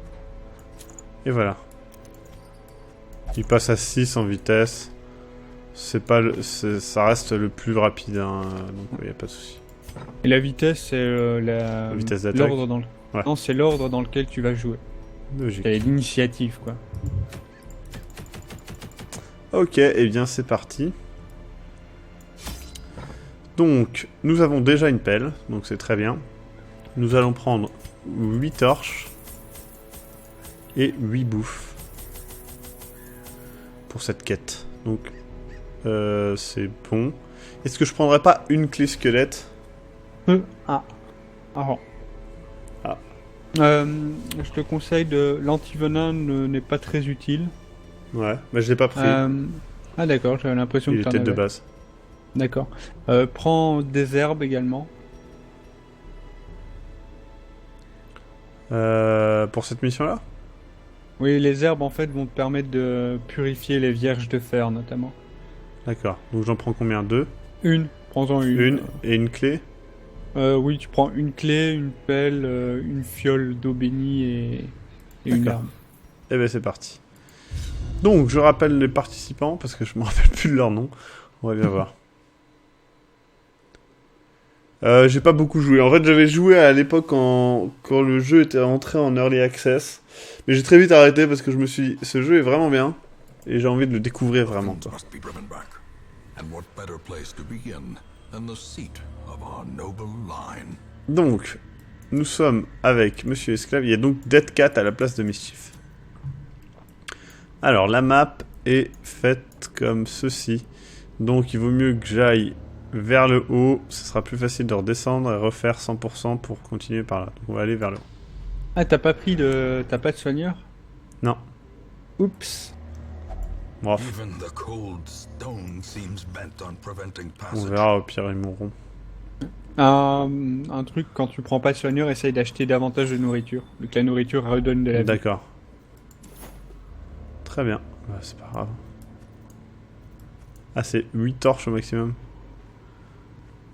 Et voilà. Il passe à 6 en vitesse. C'est pas ça reste le plus rapide, hein, donc il n'y a pas de souci. Et la vitesse, c'est La vitesse d'attaque. l'ordre dans le... Ouais. Non, c'est l'ordre dans lequel tu vas jouer. Logique. C'est l'initiative, quoi. Ok, et bien c'est parti. Donc, nous avons déjà une pelle, donc c'est très bien. Nous allons prendre 8 torches et 8 bouffes pour cette quête. Donc, c'est bon. Est-ce que je prendrais pas une clé squelette? Ah. Ah. Ah. Je te conseille de... L'antivenin n'est pas très utile. Ouais, mais je l'ai pas pris. Ah d'accord, j'avais l'impression Il que tu en était de avais. base. D'accord. Prends des herbes également. Pour cette mission-là? Oui, les herbes en fait vont te permettre de purifier les vierges de fer notamment. D'accord. Donc j'en prends combien? 2? Prends-en une. Une et une clé? Oui, tu prends une clé, une pelle, une fiole d'eau bénie et une D'accord. arme. Eh ben c'est parti. Donc je rappelle les participants parce que je me rappelle plus de leur nom. On va bien voir. J'ai pas beaucoup joué. En fait, j'avais joué à l'époque quand le jeu était entré en early access, mais j'ai très vite arrêté parce que je me suis dit, ce jeu est vraiment bien et j'ai envie de le découvrir vraiment. Things must be driven back. And what better place to begin than the seat of our noble line? Donc, nous sommes avec Monsieur Esclave. Il y a donc Dead Cat à la place de Mischief. Alors, la map est faite comme ceci. Donc, il vaut mieux que j'aille vers le haut. Ce sera plus facile de redescendre et refaire 100% pour continuer par là. Donc, on va aller vers le haut. Ah, t'as pas de soigneur? Non. Oups. Bref, Even the cold stone seems bent on preventing on passage. verra, au pire, ils mourront. Un truc, quand tu prends pas de soigneur, essaye d'acheter davantage de nourriture. Vu que la nourriture redonne de la vie. D'accord. Très bien. Bah, c'est pas grave. Ah, c'est 8 torches au maximum.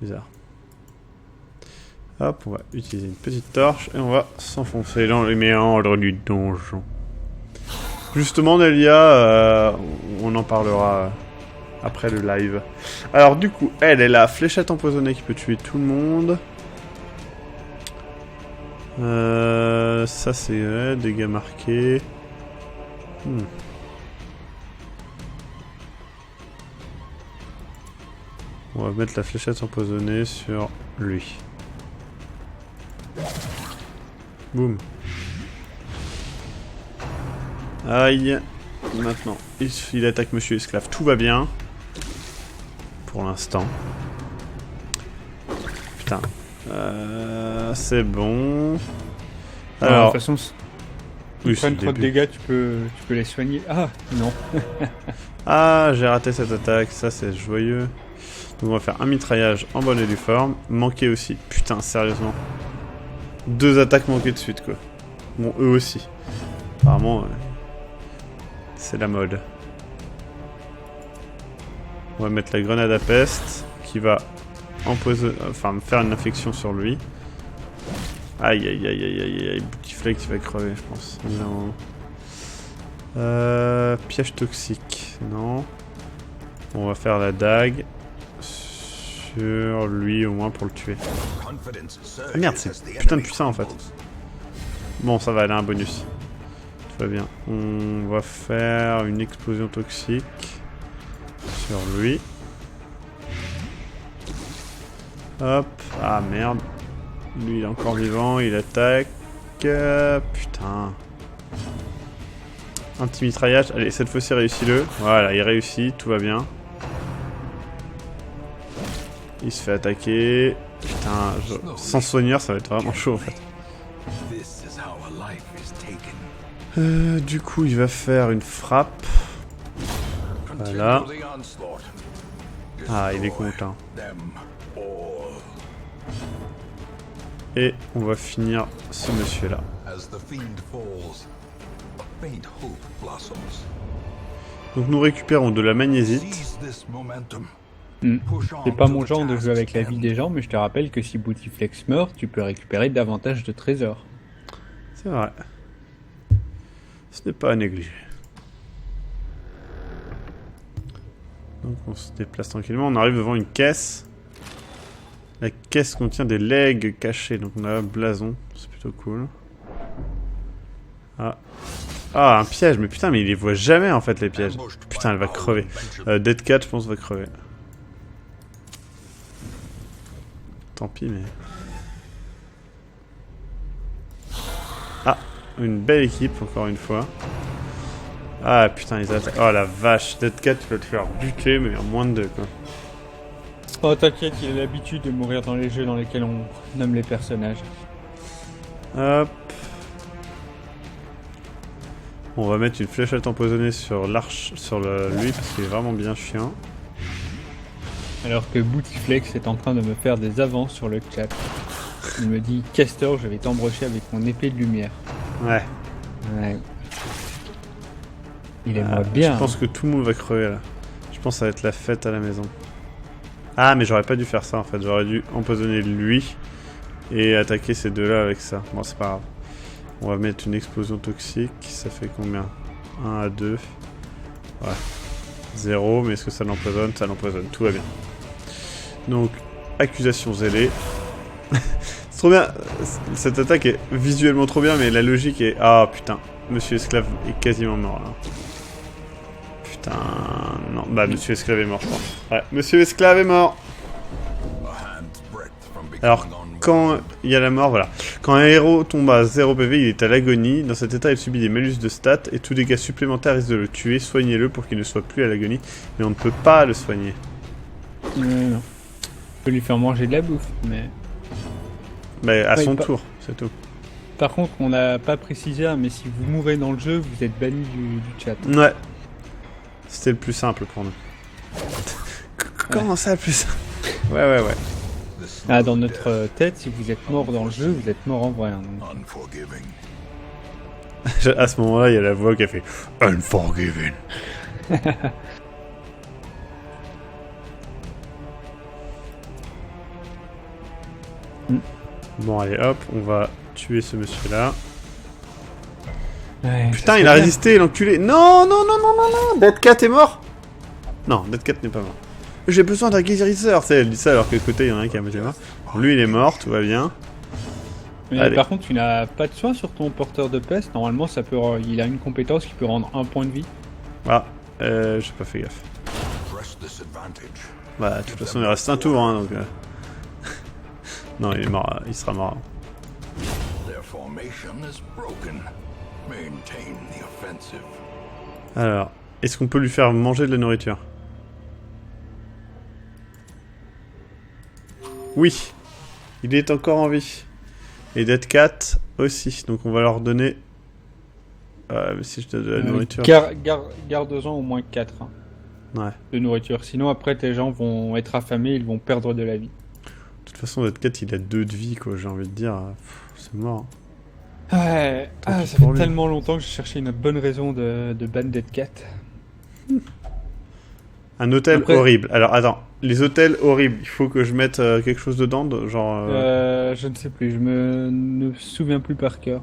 Bizarre. Hop, on va utiliser une petite torche et on va s'enfoncer dans les méandres du donjon. Justement, Nelia, on en parlera après le live. Alors, du coup, elle est la fléchette empoisonnée qui peut tuer tout le monde. Ça, c'est dégâts marqués. On va mettre la fléchette empoisonnée sur lui. Boum. Aïe. Maintenant, il attaque Monsieur Esclave. Tout va bien. Pour l'instant. Putain. C'est bon. Alors, Alors, de toute façon, oui, ils prennent trop de début. dégâts, tu peux les soigner. Ah, non. Ah, j'ai raté cette attaque. Ça, c'est joyeux. Donc, on va faire un mitraillage en bonne et due forme. Manqué aussi. Putain, sérieusement. 2 attaques manquées de suite, quoi. Bon, eux aussi. Apparemment, c'est la mode. On va mettre la grenade à peste qui va empoisonner, enfin faire une infection sur lui. Aïe aïe aïe aïe aïe aïe, Boutiflex qui va crever, je pense. Piège toxique, non. On va faire la dague sur lui au moins pour le tuer. Ah merde, c'est putain de puissant en fait. Bon, ça va, elle a un bonus. Tout va bien. On va faire une explosion toxique sur lui. Hop. Ah merde. Lui il est encore vivant, il attaque. Putain. Un petit mitraillage. Allez, cette fois-ci réussis-le. Voilà, il réussit, tout va bien. Il se fait attaquer. Putain, sans soigneur, ça va être vraiment chaud en fait. Du coup, il va faire une frappe. Voilà. Ah, il est content. Et on va finir ce monsieur-là. Donc nous récupérons de la magnésite. C'est pas mon genre de jouer avec la vie des gens, mais je te rappelle que si Boutiflex meurt, tu peux récupérer davantage de trésors. C'est vrai. Ce n'est pas à négliger. Donc on se déplace tranquillement. On arrive devant une caisse. La caisse contient des legs cachés. Donc on a un blason. C'est plutôt cool. Ah. Ah, un piège. Mais putain, mais il les voit jamais en fait, les pièges. Putain, elle va crever. Dead Cat, je pense, va crever. Tant pis, mais... Ah, une belle équipe, encore une fois. Ah, putain, ils attaquent. Oh la vache, Dead Cat, tu vas te faire buter, mais en moins de 2, quoi. Oh, t'inquiète, il a l'habitude de mourir dans les jeux dans lesquels on nomme les personnages. Hop. On va mettre une fléchette empoisonnée sur l'arche, sur lui, parce qu'il est vraiment bien chiant. Alors que Boutiflex est en train de me faire des avances sur le chat. Il me dit « Castor, je vais t'embrocher avec mon épée de lumière. Ouais. » Ouais. Il aimerait bien. Je pense que tout le monde va crever, là. Je pense que ça va être la fête à la maison. Ah, mais j'aurais pas dû faire ça, en fait. J'aurais dû empoisonner lui et attaquer ces deux-là avec ça. Bon, c'est pas grave. On va mettre une explosion toxique. Ça fait combien? 1 à 2. Ouais. 0, mais est-ce que ça l'empoisonne? Ça l'empoisonne, tout va bien. Donc, accusation zélée. C'est trop bien. Cette attaque est visuellement trop bien, mais la logique est... Ah, putain. Monsieur Esclave est quasiment mort, là. Putain... Non, bah, Monsieur Esclave est mort, je pense. Ouais, Monsieur Esclave est mort. Alors, quand il y a la mort, voilà. Quand un héros tombe à 0 PV, il est à l'agonie. Dans cet état, il subit des malus de stats et tout dégât supplémentaire risque de le tuer. Soignez-le pour qu'il ne soit plus à l'agonie. Mais on ne peut pas le soigner. Non. On peut lui faire manger de la bouffe, mais... Bah, à Ouais, son pas- tour, c'est tout. Par contre, on n'a pas précisé, hein, mais si vous mourrez dans le jeu, vous êtes banni du chat. Ouais. C'était le plus simple pour nous. Comment ça, le plus simple? Ouais. Ah, dans notre tête, si vous êtes mort dans le jeu, vous êtes mort en vrai. Hein, donc. À ce moment-là, il y a la voix qui a fait Unforgiven. Bon, allez, hop, on va tuer ce monsieur-là. Ouais, Putain, il a résisté, l'enculé. Non. Dead Cat est mort? Non, Dead Cat n'est pas mort. J'ai besoin d'un guérisseur. Elle dit ça alors que de côté, il y en a un qui a moitié mort. Lui, il est mort, tout va bien. Mais Allez. par contre, tu n'as pas de soin sur ton porteur de peste. Normalement, ça peut, il a une compétence qui peut rendre 1 point de vie. Ah, j'ai pas fait gaffe. Bah, de toute façon, il reste un tour, hein, donc... non, il est mort, il sera mort. Their formation is broken. Maintain the offensive. Alors, est-ce qu'on peut lui faire manger de la nourriture? Oui, il est encore en vie. Et Dead Cat aussi, donc on va leur donner... mais si je donne de la nourriture... Garde-en au moins 4 Ouais. de nourriture. Sinon, après, tes gens vont être affamés, ils vont perdre de la vie. De toute façon, Dead Cat, il a 2 de vie, quoi, j'ai envie de dire. C'est mort. Ouais, Tant pis ça pour fait lui. tellement longtemps que je cherchais une bonne raison de ban Dead Cat. Un hôtel Après- horrible. Alors, attends. Les hôtels horribles, il faut que je mette quelque chose dedans, genre... Je ne sais plus, je ne souviens plus par cœur.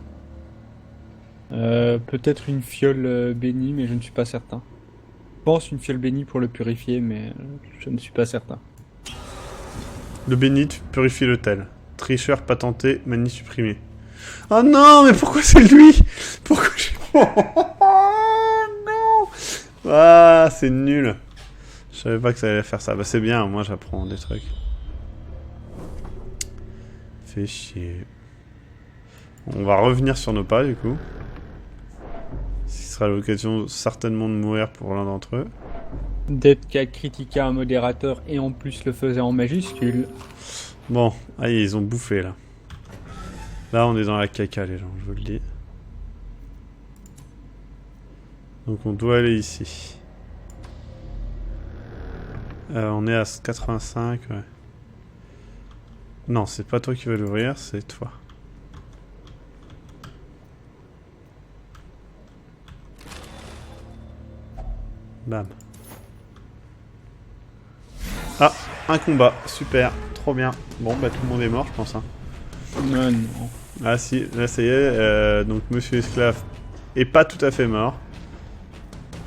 Peut-être une fiole bénie, mais je ne suis pas certain. Je pense une fiole bénie pour le purifier, mais je ne suis pas certain. Le bénit purifie l'hôtel. Tricheur patenté, manie supprimée. Oh non, mais pourquoi c'est lui? Pourquoi j'ai... Oh non. Ah, c'est nul. Je savais pas que ça allait faire ça. Bah c'est bien, moi j'apprends des trucs. Fait chier. On va revenir sur nos pas du coup. Ce qui sera l'occasion certainement de mourir pour l'un d'entre eux. Dead Cat critiqua un modérateur et en plus le faisait en majuscule. Bon, allez, ils ont bouffé là. Là on est dans la caca les gens, je vous le dis. Donc on doit aller ici. On est à 85, ouais. Non, c'est pas toi qui vas l'ouvrir, c'est toi. Bam. Ah, un combat, super, trop bien. Bon, bah tout le monde est mort, je pense. Hein. Non. Ah si, là ça y est, donc Monsieur Esclave est pas tout à fait mort.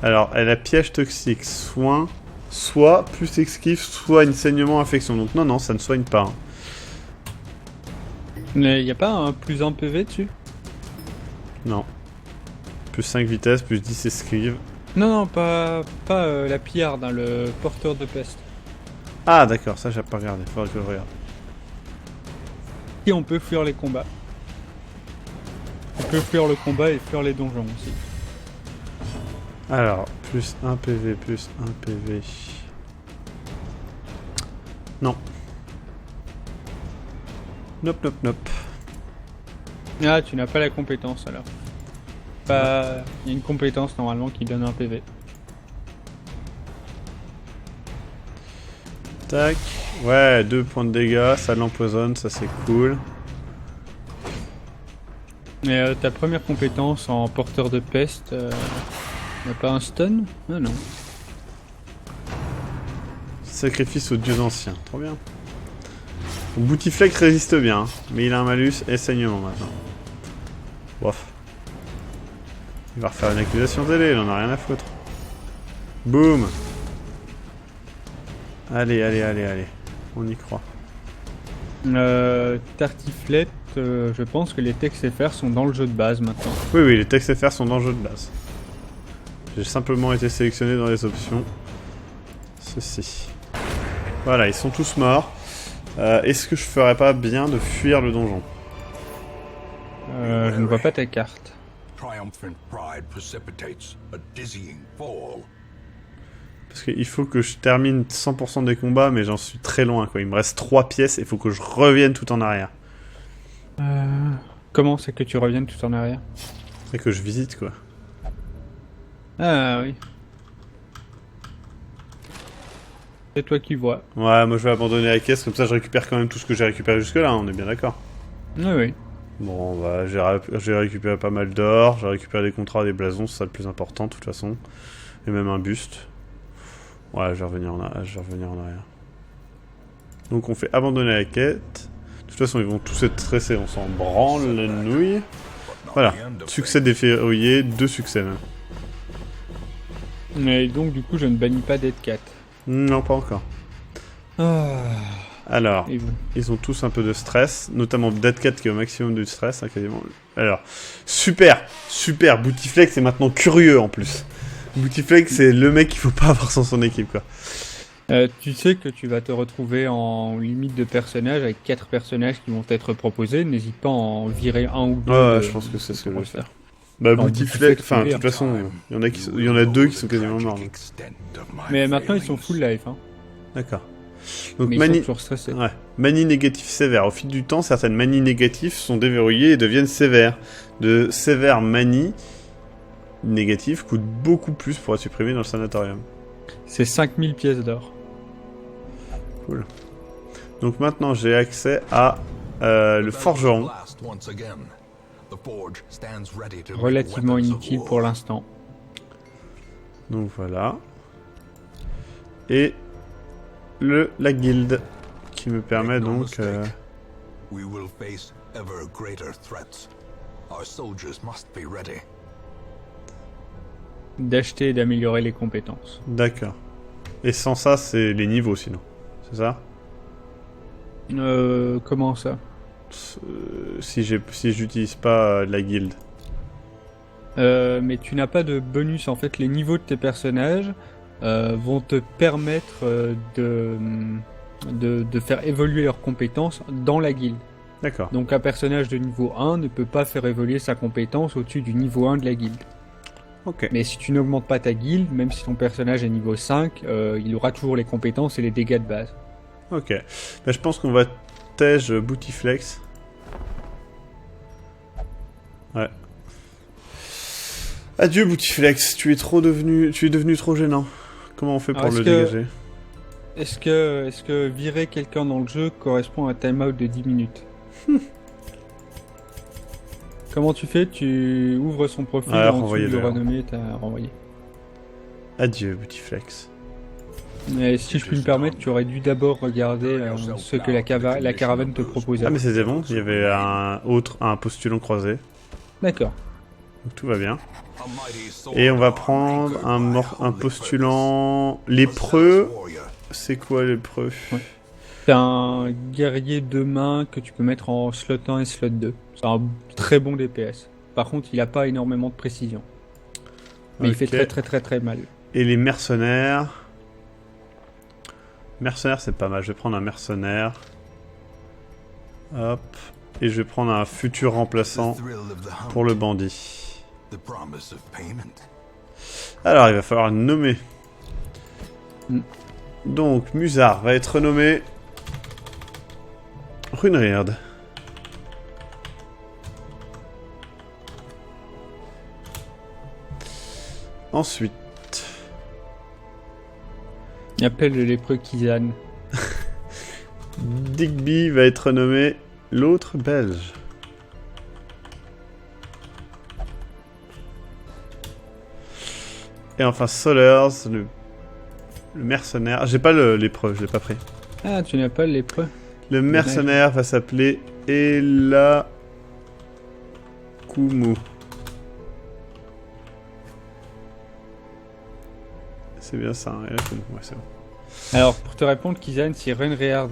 Alors, elle a piège toxique, soin, soit plus esquive, soit une saignement infection. Donc non, ça ne soigne pas. Hein. Mais il n'y a pas un plus 1 PV dessus? Non. Plus 5 vitesse, plus 10 esquive. Non, pas la pillarde, hein, le porteur de peste. Ah d'accord, ça j'ai pas regardé, faudrait que je regarde. Et on peut fuir les combats. On peut fuir le combat et fuir les donjons aussi. Alors, plus 1 PV, plus 1 PV. Non. Nope. Ah, tu n'as pas la compétence alors. Pas... Il y a une compétence normalement qui donne un PV. Tac. Ouais, 2 points de dégâts, ça l'empoisonne, ça c'est cool. Mais ta première compétence en porteur de peste, n'a pas un stun? Ah non. Sacrifice aux dieux anciens, trop bien. Boutiflec résiste bien, hein, mais il a un malus et saignement maintenant. Bof. Il va refaire une accusation télé, il en a rien à foutre. Boum. Allez. On y croit. Tartiflette, je pense que les textes FR sont dans le jeu de base maintenant. Oui, les textes FR sont dans le jeu de base. J'ai simplement été sélectionné dans les options. Ceci. Voilà, ils sont tous morts. Est-ce que je ferais pas bien de fuir le donjon? Je ne vois pas ta carte. Triumphant pride precipitates a dizzying fall. Parce qu'il faut que je termine 100% des combats, mais j'en suis très loin, quoi. Il me reste 3 pièces et il faut que je revienne tout en arrière. Comment c'est que tu reviennes tout en arrière? Et que je visite, quoi. Ah oui. C'est toi qui vois. Ouais, moi je vais abandonner la caisse, comme ça je récupère quand même tout ce que j'ai récupéré jusque-là, on est bien d'accord. Oui. Bon, bah, j'ai récupéré pas mal d'or, j'ai récupéré des contrats, des blasons, c'est ça le plus important, de toute façon. Et même un buste. Ouais, je vais revenir en arrière. Donc on fait abandonner la quête. De toute façon, ils vont tous être stressés, on s'en branle la nouille. Voilà, succès déverrouillé, 2 succès même. Mais donc du coup je ne bannis pas Dead Cat. Non, pas encore. Alors, Et vous ils ont tous un peu de stress, notamment Dead Cat qui est au maximum de stress, hein, quasiment. Alors, super, Boutiflex est maintenant curieux en plus. Boutiflex c'est le mec qu'il faut pas avoir sans son équipe, quoi. Tu sais que tu vas te retrouver en limite de personnages avec 4 personnages qui vont être proposés. N'hésite pas à en virer un ou deux. Ouais, je pense que c'est ce que je vais faire. Bah, Non, Bootyflex, Bootyflex, enfin, de c'est toute bien. façon, il y en a deux qui sont quasiment morts. Donc. Mais maintenant, ils sont full life. Hein. D'accord. Donc, Mais ils sont toujours stressés. Ouais. Manie négative sévère. Au fil du temps, certaines manies négatives sont déverrouillées et deviennent sévères. De sévères manies négatives coûtent beaucoup plus pour être supprimées dans le sanatorium. C'est 5000 pièces d'or. Cool. Donc maintenant, j'ai accès à le forgeron. Relativement inutile pour l'instant. Donc voilà. Et la guilde qui me permet donc... We will face ever greater threats. Our soldiers must be ready. D'acheter et d'améliorer les compétences. D'accord. Et sans ça, c'est les niveaux sinon. C'est ça? Comment ça? Si j'utilise pas la guilde. Mais tu n'as pas de bonus. En fait, les niveaux de tes personnages vont te permettre de faire évoluer leurs compétences dans la guilde. D'accord. Donc un personnage de niveau 1 ne peut pas faire évoluer sa compétence au-dessus du niveau 1 de la guilde. Ok. Mais si tu n'augmentes pas ta guilde, même si ton personnage est niveau 5, il aura toujours les compétences et les dégâts de base. Ok. Bah, je pense qu'on va tège Bootyflex. Ouais. Adieu Bootyflex, tu es devenu trop gênant. Comment on fait pour Alors, le dégager? Est-ce que virer quelqu'un dans le jeu correspond à un timeout de 10 minutes? Comment tu fais? Tu ouvres son profil, Ouais, en dessous renvoyer de le- renommé, t'as renvoyé. Adieu Bootyflex. Et si je puis me permettre, tu aurais dû d'abord regarder ce que la caravane te proposait. Ah mais c'était bon, il y avait un postulant croisé. D'accord. Donc tout va bien. Et on va prendre un postulant lépreux. C'est quoi lépreux? Ouais. C'est un guerrier de main que tu peux mettre en slot 1 et slot 2. C'est un très bon DPS. Par contre, il a pas énormément de précision. Mais il fait Ok. très mal. Et les mercenaires. Mercenaire, c'est pas mal. Je vais prendre un mercenaire. Hop. Et je vais prendre un futur remplaçant pour le bandit. Alors, il va falloir nommer. Mm. Donc, Musard va être nommé Runeriard. Ensuite, Il appelle le lépreux Kizan. Digby va être nommé l'autre belge. Et enfin Solers, le mercenaire. Ah, j'ai pas l'épreuve, je l'ai pas pris. Ah, tu n'as pas le lépreux? Le mercenaire va s'appeler Ela Kumu. C'est bien ça, hein, Ela Kumu. Ouais, c'est bon. Alors, pour te répondre, Kizan, si Runriard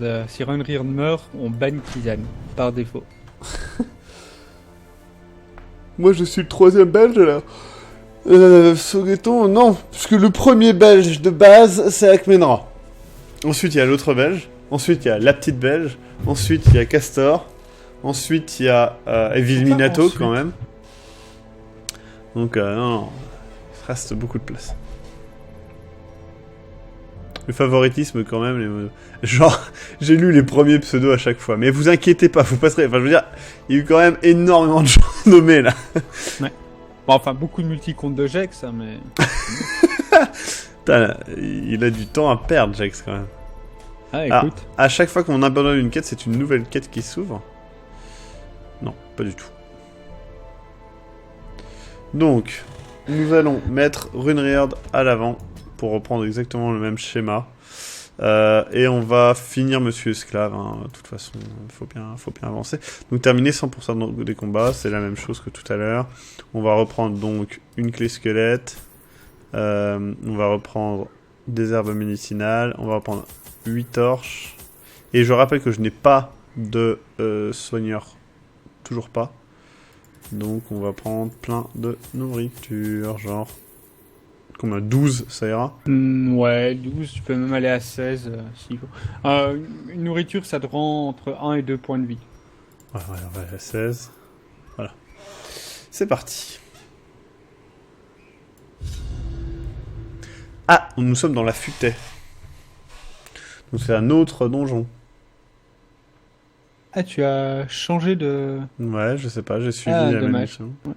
meurt, on banne Kizan, par défaut. Moi, je suis le troisième belge, là. Sogeton, non. Parce que le premier belge de base, c'est Akmenra. Ensuite, il y a l'autre belge. Ensuite, il y a la petite belge. Ensuite, il y a Castor. Ensuite, il y a Evil Pourquoi Minato, ensuite quand même. Donc, non. Il reste beaucoup de place. Le favoritisme, quand même. Genre, j'ai lu les premiers pseudos à chaque fois. Mais vous inquiétez pas, vous passerez. Enfin, je veux dire, il y a eu quand même énormément de gens nommés, là. Bon, enfin, beaucoup de multi-comptes de Jex, hein, mais... Putain, il a du temps à perdre, Jax, quand même. Ah, Ah, écoute. à chaque fois qu'on abandonne une quête, c'est une nouvelle quête qui s'ouvre. Non, pas du tout. Donc, nous allons mettre Runeriard à l'avant pour reprendre exactement le même schéma. Et on va finir Monsieur Esclave. Hein. De toute façon, faut bien avancer. Donc terminer 100% des combats, c'est la même chose que tout à l'heure. On va reprendre donc une clé squelette. On va reprendre des herbes médicinales. On va reprendre 8 torches. Et je rappelle que je n'ai pas de soigneur. Toujours pas. Donc on va prendre plein de nourriture. Genre Combien 12, ça ira? Ouais, 12, tu peux même aller à 16 s'il faut. Une nourriture, ça te rend entre 1 et 2 points de vie. Ouais, on va aller à 16. Voilà. C'est parti. Ah, nous sommes dans la futaie. Donc c'est un autre donjon. Ah, tu as changé de... Ouais, je sais pas, j'ai suivi Ah, la même dommage. mission. Ouais.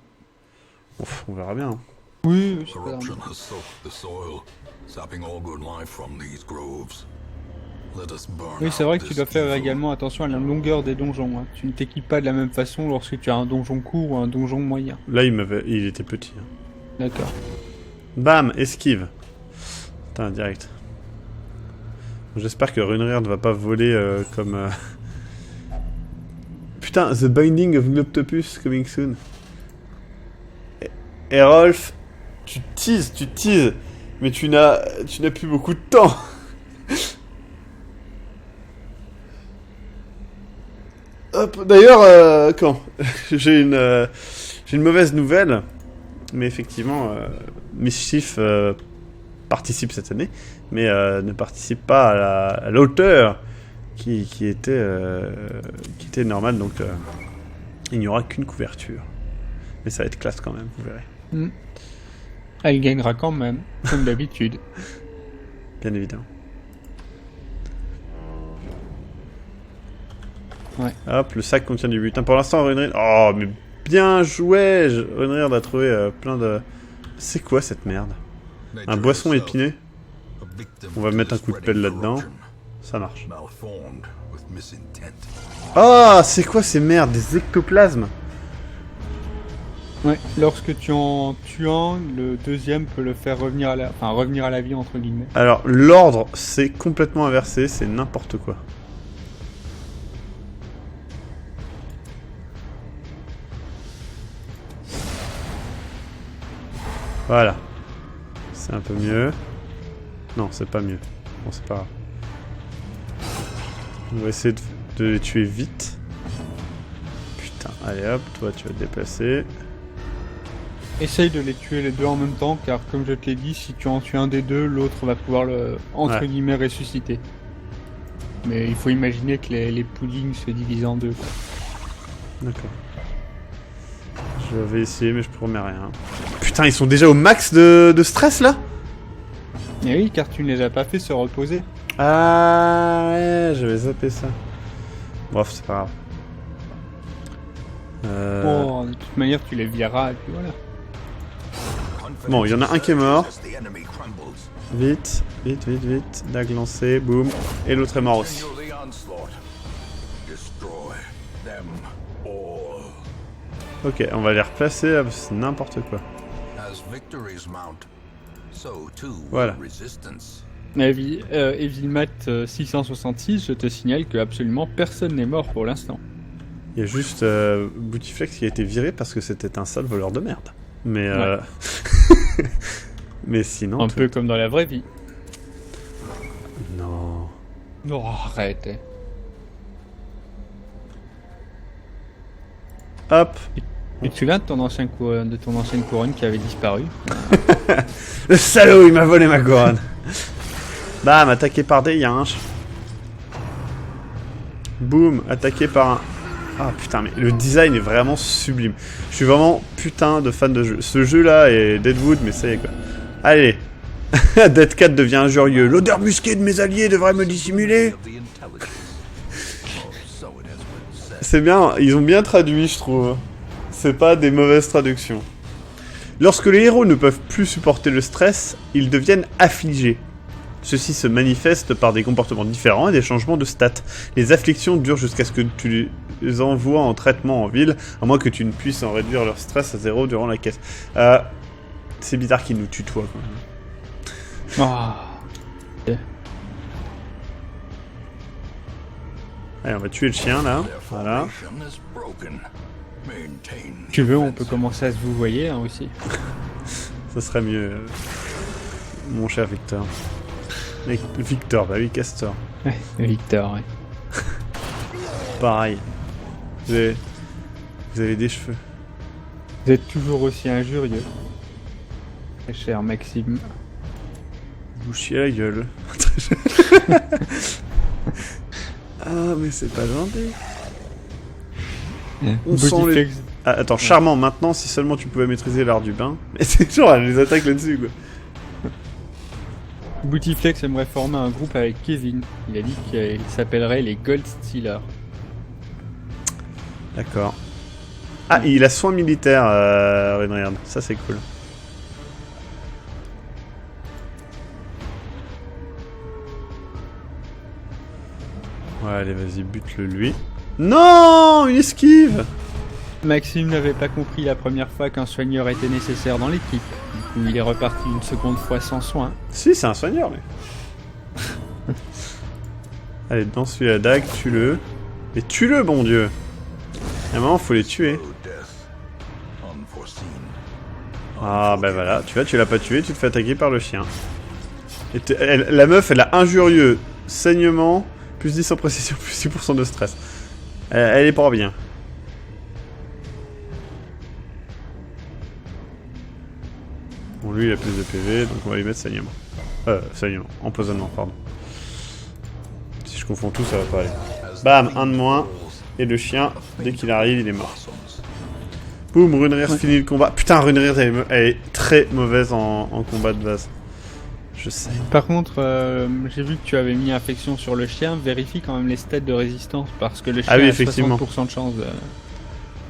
Ouf, on verra bien. Oui, c'est pas Corruption grave. has soaked the soil, sapping all good life from these groves. Let us burn Oui, c'est vrai out que tu this dois faire evil. également attention à la longueur des donjons. Hein. Tu ne t'équipes pas de la même façon lorsque tu as un donjon court ou un donjon moyen. Là, il était petit. Hein. D'accord. Bam, esquive. Putain, direct. J'espère que Runrir ne va pas voler comme... Putain, The Binding of Globtopus coming soon. Et Rolf, tu teases, mais tu n'as plus beaucoup de temps. Hop, d'ailleurs, j'ai une mauvaise nouvelle, mais effectivement, Mischief participe cette année, mais ne participe pas à l'auteur qui était normal, donc il n'y aura qu'une couverture. Mais ça va être classe quand même, vous verrez. Elle gagnera quand même, comme d'habitude. Bien évidemment. Ouais. Hop, le sac contient du butin. Pour l'instant, Runrid... Oh, mais bien joué! Runrid a trouvé plein de... C'est quoi cette merde? Un boisson épineux? On va mettre un coup de pelle là-dedans. Ça marche. Ah, c'est quoi ces merdes? Des ectoplasmes? Ouais, lorsque tu en tues un, le deuxième peut le faire revenir à la vie, entre guillemets. Alors, l'ordre, c'est complètement inversé, c'est n'importe quoi. Voilà. C'est un peu mieux. Non, c'est pas mieux. Bon, c'est pas grave. On va essayer de les tuer vite. Putain, allez hop, toi tu vas te déplacer. Essaye de les tuer les deux en même temps, car comme je te l'ai dit, si tu en tues un des deux, l'autre va pouvoir le, entre Ouais. guillemets, ressusciter. Mais il faut imaginer que les puddings se divisent en deux, quoi. D'accord. Je vais essayer, mais je promets rien. Putain, ils sont déjà au max de stress là? Et oui, car tu ne les as pas fait se reposer. Ah ouais, j'avais zappé ça. Bref, c'est pas grave. Bon, de toute manière, tu les vireras, et puis voilà. Bon, il y en a un qui est mort. Vite, vite, vite, vite. Dague lancée, boum. Et l'autre est mort aussi. Ok, on va les replacer là, parce que c'est n'importe quoi. Voilà. Evilmat 666, je te signale que absolument personne n'est mort pour l'instant. Il y a juste Bootyflex qui a été viré parce que c'était un sale voleur de merde. Mais Ouais. mais sinon... Un peu comme dans la vraie vie. Non... Non, arrête. Hop. Et tu viens de ton ancienne couronne qui avait disparu. Le salaud, il m'a volé ma couronne. Bam, attaqué par des yinches. Boum, attaqué par un... Ah putain, mais le design est vraiment sublime. Je suis vraiment putain de fan de jeu. Ce jeu-là est Deadwood, mais ça y est quoi. Allez. Dead Cat devient injurieux. L'odeur musquée de mes alliés devrait me dissimuler. C'est bien, ils ont bien traduit, je trouve. C'est pas des mauvaises traductions. Lorsque les héros ne peuvent plus supporter le stress, ils deviennent affligés. Ceci se manifeste par des comportements différents et des changements de stats. Les afflictions durent jusqu'à ce que tu les envoies en traitement en ville, à moins que tu ne puisses en réduire leur stress à 0 durant la quête. C'est bizarre qu'ils nous tutoient quand même. Ah. Allez, on va tuer le chien là. Voilà. Tu veux, on peut commencer à se vous voyer hein, aussi. Ça serait mieux, mon cher Victor. Mais Victor, bah oui, Castor. Ouais, Victor, ouais. Pareil. Vous avez des cheveux. Vous êtes toujours aussi injurieux. Très cher, Maxime. Vous chiez la gueule. Ah, mais c'est pas gentil. On sent les... Bodyflex. Ah, attends, charmant, maintenant, si seulement tu pouvais maîtriser l'art du bain. Mais c'est toujours, elle les attaque là-dessus, quoi. Bodyflex aimerait former un groupe avec Kevin. Il a dit qu'il s'appellerait les Gold Stealers. D'accord. Ah, il a soin militaire, regarde. Ça, c'est cool. Ouais, allez, vas-y, bute-le, lui. Non, une esquive. Maxime n'avait pas compris la première fois qu'un soigneur était nécessaire dans l'équipe. Du coup, il est reparti une seconde fois sans soin. Si, c'est un soigneur, lui. Allez, dans celui à la dague, tue-le. Mais tue-le, bon Dieu. À un moment, faut les tuer. Ah, bah voilà. Tu vois, tu l'as pas tué, tu te fais attaquer par le chien. Et la meuf, elle a injurieux, saignement, plus 10 en précision, plus 6% de stress. Elle est pas bien. Bon, lui, il a plus de PV, donc on va lui mettre saignement. Saignement. Empoisonnement, pardon. Si je confonds tout, ça va pas aller. Bam, un de moins. Et le chien, dès qu'il arrive, il est mort. Boum, Runrir finit le combat. Putain, Runrir, elle est très mauvaise en combat de base. Je sais. Par contre, j'ai vu que tu avais mis infection sur le chien. Vérifie quand même les stats de résistance parce que le chien Ah oui, a effectivement. 60% de chance de...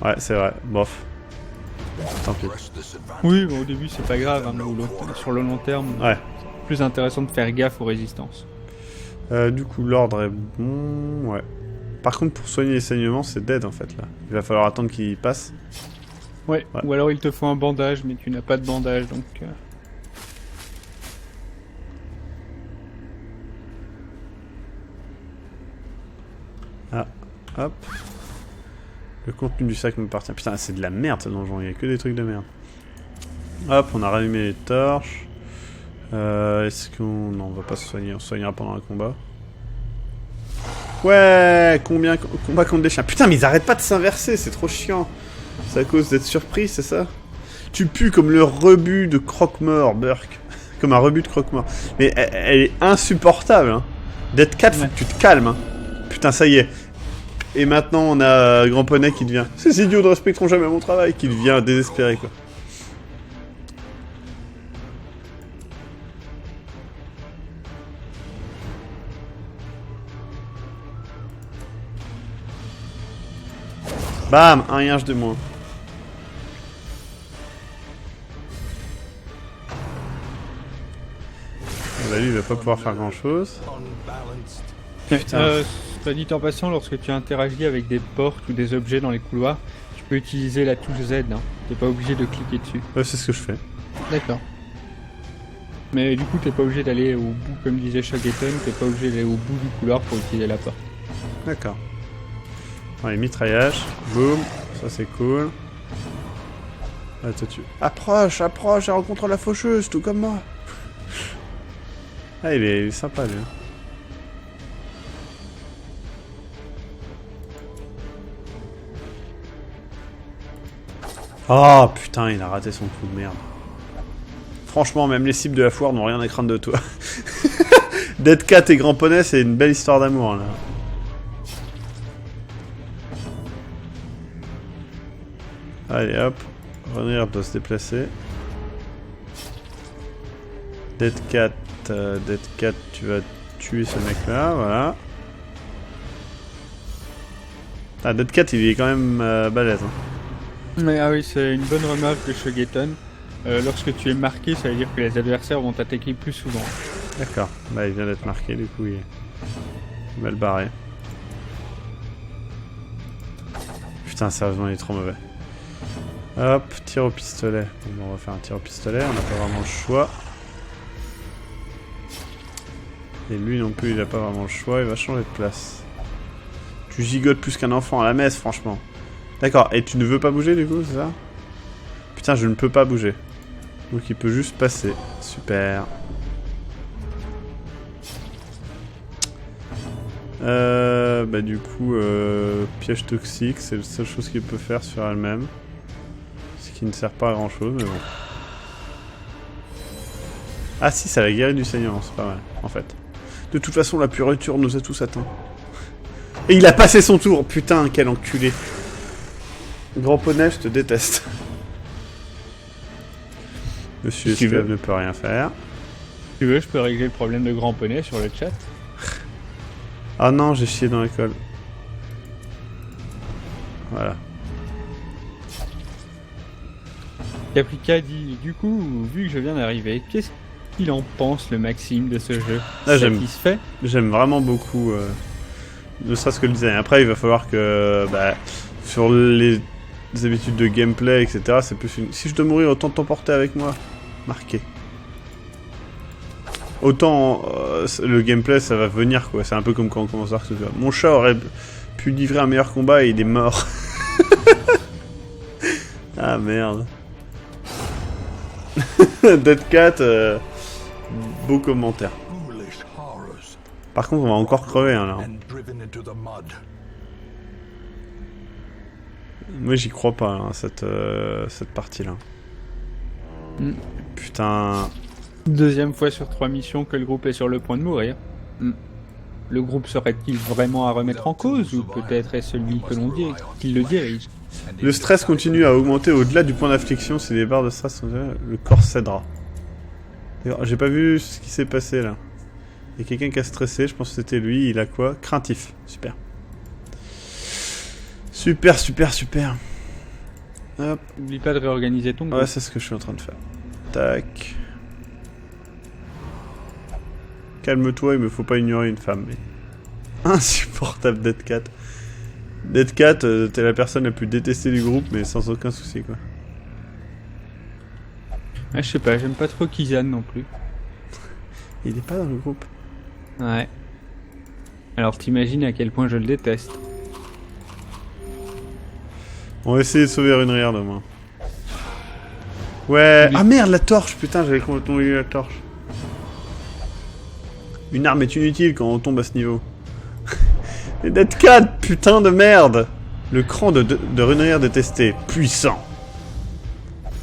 Ouais, c'est vrai. Bof. Tant pis. Oui, bon, au début c'est pas grave, hein, mais sur le long terme, Ouais. c'est plus intéressant de faire gaffe aux résistances. Du coup, l'ordre est bon. Ouais. Par contre, pour soigner les saignements, c'est dead en fait là. Il va falloir attendre qu'il passe. Ouais. Ou alors il te faut un bandage, mais tu n'as pas de bandage, donc... Ah, hop. Le contenu du sac me appartient. Putain, c'est de la merde ce donjon, il y a que des trucs de merde. Hop, on a rallumé les torches. Est-ce qu'on... Non, on va pas se soigner, on se soignera pendant le combat. Ouais, combat contre des chiens. Putain, mais ils arrêtent pas de s'inverser, c'est trop chiant. C'est à cause d'être surpris, c'est ça? Tu pues comme le rebut de croque-mort, Burk. Comme un rebut de croque-mort. Mais elle est insupportable, hein. D'être 4, faut que tu te calmes, hein. Putain, ça y est. Et maintenant, on a Grand Poney qui devient... Ces idiots ne respecteront jamais mon travail, qui devient désespéré, quoi. Bam, un yinche de moins. Bah lui, il va pas pouvoir faire grand chose. Soit dit en passant, lorsque tu interagis avec des portes ou des objets dans les couloirs, tu peux utiliser la touche Z, hein. T'es pas obligé de cliquer dessus. Ouais, c'est ce que je fais. D'accord. Mais du coup, t'es pas obligé d'aller au bout, comme disait Shogaton, t'es pas obligé d'aller au bout du couloir pour utiliser la porte. D'accord. Allez, mitraillage. Boum. Ça, c'est cool. Ah, toi, tu... Approche, approche, elle rencontre la faucheuse, tout comme moi. Ah, il est sympa, lui. Oh, putain, il a raté son coup de merde. Franchement, même les cibles de la foire n'ont rien à craindre de toi. Dead Cat et Grand Poney, c'est une belle histoire d'amour, là. Allez, hop. Renrir doit se déplacer. Dead Cat, tu vas tuer ce mec-là, voilà. Ah, Dead Cat, il est quand même balèze. Hein. Mais ah oui, c'est une bonne remarque de Shogaton. Lorsque tu es marqué, ça veut dire que les adversaires vont t'attaquer plus souvent. D'accord, bah il vient d'être marqué, du coup il est mal barré. Putain, sérieusement, il est trop mauvais. Hop, tir au pistolet. Bon, on va faire un tir au pistolet, on n'a pas vraiment le choix. Et lui non plus, il n'a pas vraiment le choix, il va changer de place. Tu gigotes plus qu'un enfant à la messe, franchement. D'accord, et tu ne veux pas bouger du coup, c'est ça? Putain, je ne peux pas bouger. Donc il peut juste passer. Super. Bah du coup, piège toxique, c'est la seule chose qu'il peut faire sur elle-même. Ce qui ne sert pas à grand chose, mais bon. Ah si, ça l'a guéri du saignement, c'est pas mal, en fait. De toute façon, la puriture nous a tous atteints. Et il a passé son tour. Putain, quel enculé. Grand poney, je te déteste. Monsieur Si tu Esclave veux. ne peut rien faire. Si tu veux, je peux régler le problème de grand poney sur le chat. Ah non, j'ai chié dans l'école. Voilà. Caprica dit, du coup, vu que je viens d'arriver, qu'est-ce qu'il en pense le Maxime de ce jeu? Ah, j'aime. Satisfait? J'aime vraiment beaucoup, ne serait-ce que le design. Après, il va falloir que, bah, sur les habitudes de gameplay, etc., c'est plus une... Si je dois mourir, autant t'emporter avec moi. Marqué. Autant, le gameplay, ça va venir, quoi. C'est un peu comme quand on commence Dark Souls. Mon chat aurait pu livrer un meilleur combat et il est mort. Ah, merde. Dead Cat, beau commentaire. Ghoulish horrors Par contre, on va encore crever, hein, là. and driven into the mud. Moi, j'y crois pas, hein, cette partie-là. Mm. Putain. Deuxième fois sur 3 missions que le groupe est sur le point de mourir. Le groupe serait-il vraiment à remettre en cause, ou peut-être est-ce celui que l'on dit qui le dirige? Le stress continue à augmenter au-delà du point d'affliction. Si les barres de stress sont... Le corps cédera. D'ailleurs, j'ai pas vu ce qui s'est passé, là. Il y a quelqu'un qui a stressé, je pense que c'était lui. Il a quoi? Craintif. Super. Super, super, super. Hop. N'oublie pas de réorganiser ton groupe. Ouais, c'est ce que je suis en train de faire. Tac. Calme-toi, il me faut pas ignorer une femme. Mais... Insupportable, Dead Cat. Dead Cat, t'es la personne la plus détestée du groupe, mais sans aucun souci, quoi. Ouais, je sais pas, j'aime pas trop Kizan non plus. Il est pas dans le groupe. Ouais. Alors t'imagines à quel point je le déteste. On va essayer de sauver Runriard au moins. Ouais. Oui. Ah merde, la torche, putain, j'avais complètement oublié la torche. Une arme est inutile quand on tombe à ce niveau. Les Dead Cat, putain de merde. Le cran de Runriard est testé. Puissant.